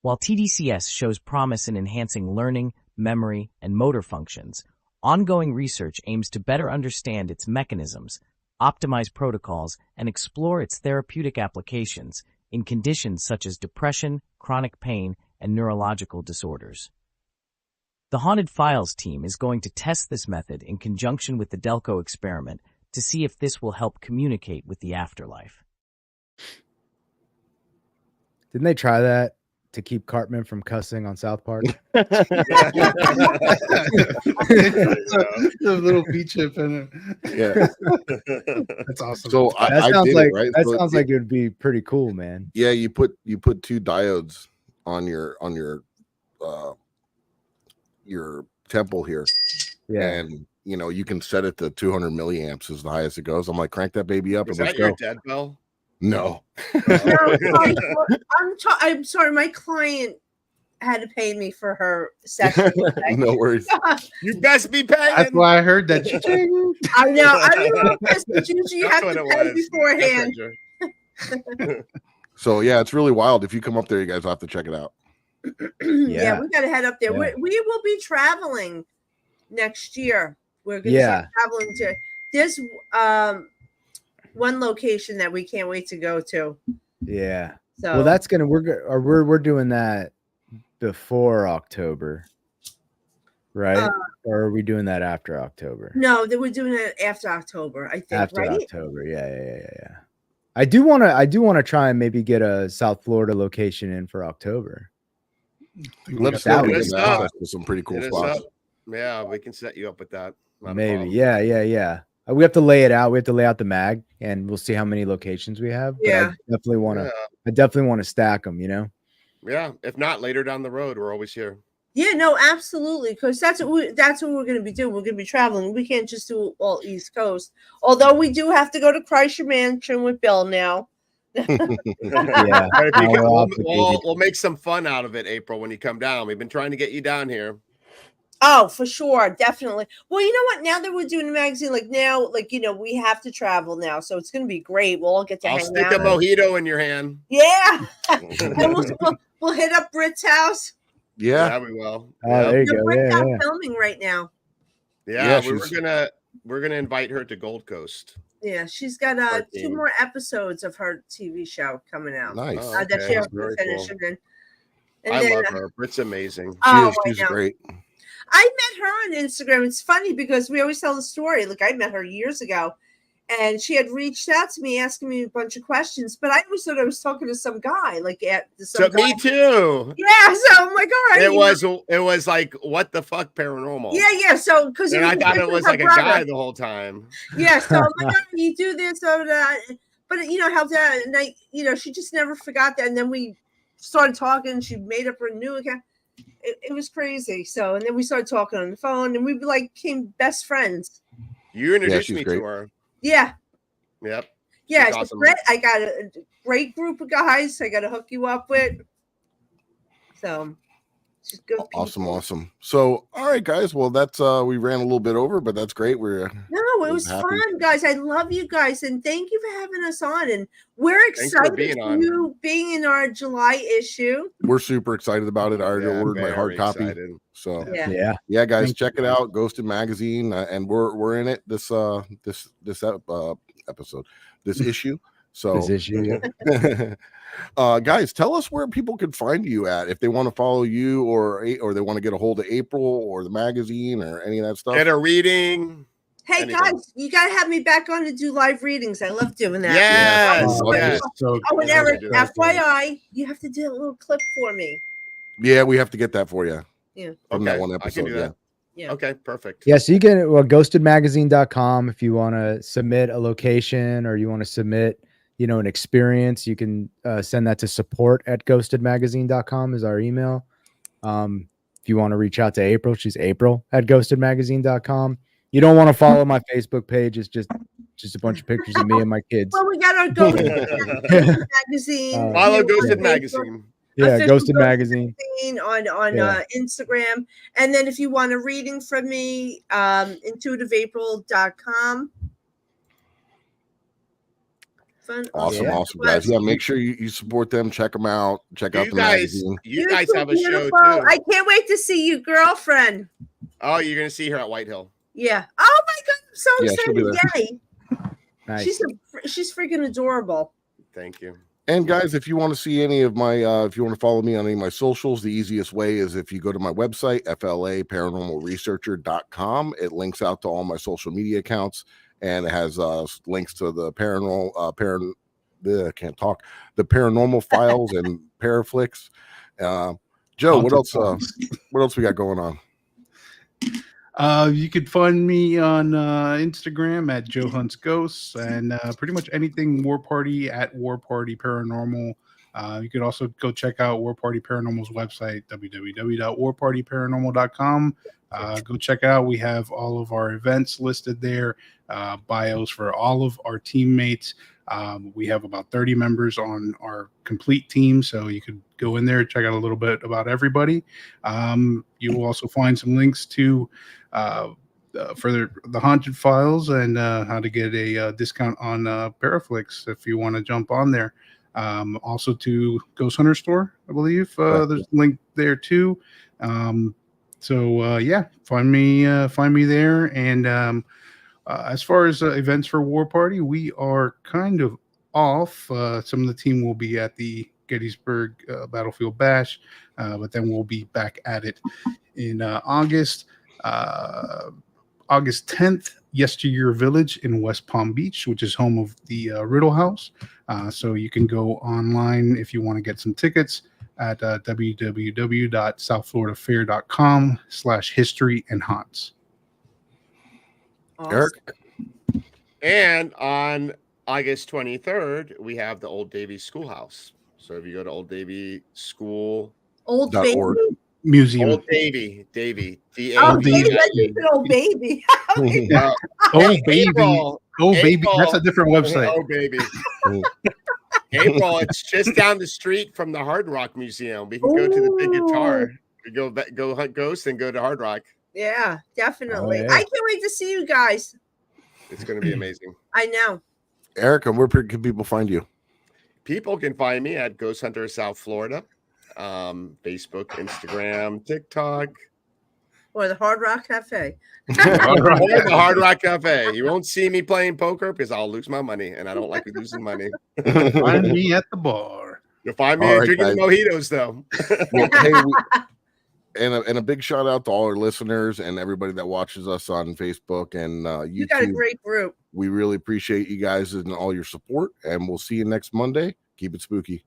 While TDCS shows promise in enhancing learning, memory, and motor functions, Ongoing research aims to better understand its mechanisms, optimize protocols, and explore its therapeutic applications in conditions such as depression, chronic pain, and neurological disorders. The Haunted Files team is going to test this method in conjunction with the Delco experiment to see if this will help communicate with the afterlife. Didn't they try that to keep Cartman from cussing on South Park? The little peach chip in it. Yeah. That's awesome. So That I sounds did like it, right? that So sounds like it would be pretty cool, man. yeah, you put 2 diodes on your temple here, Yeah. and you can set it to 200 milliamps is the highest it goes. I'm like, crank that baby up Is and that let's your go. dead bell? No. I'm sorry. My client had to pay me for her session. No worries. You best be paying. That's why I heard that. I know. I know. Because usually you That's have what to it pay was. beforehand. That's right, So yeah, it's really wild. If you come up there, you guys will have to check it out. Yeah, we got to head up there. Yeah. We will be traveling next year. We're going to Yeah. start traveling to. There's one location that we can't wait to go to. Yeah. So Well, that's gonna we're doing that before October, right? Or are we doing that after October? no, that we're doing it after October. I think After right. October, yeah. I do want to try and maybe get a South Florida location in for October. Let us That know. We would get be access fun. to some pretty cool Hit us spots. up. Yeah, we can set you up with that. Not a Maybe, problem. yeah. We have to lay it out. We have to lay out the mag, and we'll see how many locations we have. But Yeah. I definitely want to stack them. Yeah. If not, later down the road, we're always here. Yeah, no, absolutely, because that's what we're going to be doing. We're going to be traveling. We can't just do all East Coast. Although we do have to go to Kreischer Mansion with Bill now. Yeah, But if you now come, we're obligated. we'll make some fun out of it, April, when you come down. We've been trying to get you down here. Oh, for sure, definitely. Well, you know what? Now that we're doing the magazine, we have to travel now, so it's going to be great. We'll all get to I'll hang stick out. a mojito in your hand. Yeah, and we'll hit up Britt's house. Yeah. We will. Oh, there you go. Britt's Yeah, out yeah. filming right now. Yeah, Yeah, we're gonna invite her to Gold Coast. Yeah, she's got 2 more episodes of her TV show coming out. Nice. Oh, That okay. she has to Very finish, cool. and I then love her. Britt's amazing. Oh, I She's know. great. I met her on Instagram. It's funny because we always tell the story. Like, I met her years ago, and she had reached out to me asking me a bunch of questions, but I always thought I was talking to some guy. Like, So me too. Yeah. So I'm like, all right. It was like, what the fuck, paranormal? Yeah. So because And I thought it was like a guy the whole time. Yeah. So I'm like, oh, you do this or that, but helped out, and she just never forgot that. And then we started talking. She made up her new account. It was crazy. So, and then we started talking on the phone, and we became best friends. You introduced she's me great. to her. Yeah. Yep. Yeah. She's So awesome. Brett, I got a great group of guys I got to hook you up with. So, just good people. Awesome. So, all right, guys. Well, that's we ran a little bit over, but that's great. No, it was happy. fun, guys. I love you guys, and thank you for having us on. And we're Thanks for excited being for on. you being in our July issue. We're super excited about it. I already Yeah, ordered my hard very copy. excited. So Yeah. guys, Thank check it out. Ghosted Magazine, and we're in it this episode, this issue. So This issue, yeah. Guys, tell us where people can find you at if they want to follow you or they want to get a hold of April or the magazine or any of that stuff. Get a reading. Hey, Anything. guys, you got to have me back on to do live readings. I love doing that. Yes. Oh, yes. so Oh, and good. Eric, So good. FYI, you have to do a little clip for me. Yeah, we have to get that for you. Yeah. From Okay, that one I can episode. do Yeah. that. Yeah. Okay, perfect. Yeah, so you can ghostedmagazine.com if you want to submit a location or you want to submit, an experience. You can send that to support@ghostedmagazine.com is our email. If you want to reach out to April, she's april@ghostedmagazine.com. You don't want to follow my Facebook page. It's just a bunch of pictures of me and my kids. Well, we got our Ghosted Magazine. Follow you know, Ghosted on Facebook. Magazine. Yeah, Official Ghosted Magazine. on Yeah. Instagram. And then if you want a reading from me, intuitiveapril.com. Fun. Awesome, guys. Yeah, make sure you support them. Check them out. Check out You the guys, magazine. you guys too have a show beautiful. too. I can't wait to see you, girlfriend. Oh, you're gonna see her at White Hill. Yeah. Oh my God, I'm so Yeah, she'll be excited. there. Yay. Nice. She's freaking adorable. Thank you. And guys, if you want to see any of my, if you want to follow me on any of my socials, the easiest way is if you go to my website, flaparanormalresearcher.com. It links out to all my social media accounts, and it has links to the the paranormal files and Paraflix. Joe, what else? What else we got going on? You could find me on Instagram at Joe Hunts Ghosts, and pretty much anything War Party at War Party Paranormal. You could also go check out War Party Paranormal's website, www.warpartyparanormal.com. Go check it out. We have all of our events listed there, bios for all of our teammates. We have about 30 members on our complete team, so you could go in there and check out a little bit about everybody. You will also find some links to for the haunted files and how to get a discount on Paraflix if you want to jump on there. Also to Ghost Hunter Store, I believe there's a link there too. Yeah, find me there. And as far as events for War Party, we are kind of off. Some of the team will be at the Gettysburg Battlefield Bash, but then we'll be back at it in August. August 10th, Yesteryear Village in West Palm Beach, which is home of the Riddle House. So you can go online if you want to get some tickets at www.southfloridafair.com/history and haunts. Awesome. Eric? And on August 23rd, we have the Old Davy Schoolhouse. So if you go to Old Davy School, Old baby. Museum. Old Davy, Davy, Oh, D-A-V-I-E. baby, old baby. Oh baby, April, oh baby, that's a different website. Oh baby. April, it's just down the street from the Hard Rock Museum. We can go to the big guitar. We go hunt ghosts and go to Hard Rock. Yeah, definitely. Oh, yeah. I can't wait to see you guys. It's going to be amazing. I know. Eric, and where can people find you? People can find me at Ghost Hunter South Florida, Facebook, Instagram, TikTok, Or the Hard Rock Cafe. or the Hard Rock Cafe. You won't see me playing poker because I'll lose my money, and I don't like losing money. Find me at the bar. You'll find me All right, drinking guys. mojitos, though. Well, hey, and a big shout out to all our listeners and everybody that watches us on Facebook and YouTube. You got a great group. We really appreciate you guys and all your support, and we'll see you next Monday. Keep it spooky.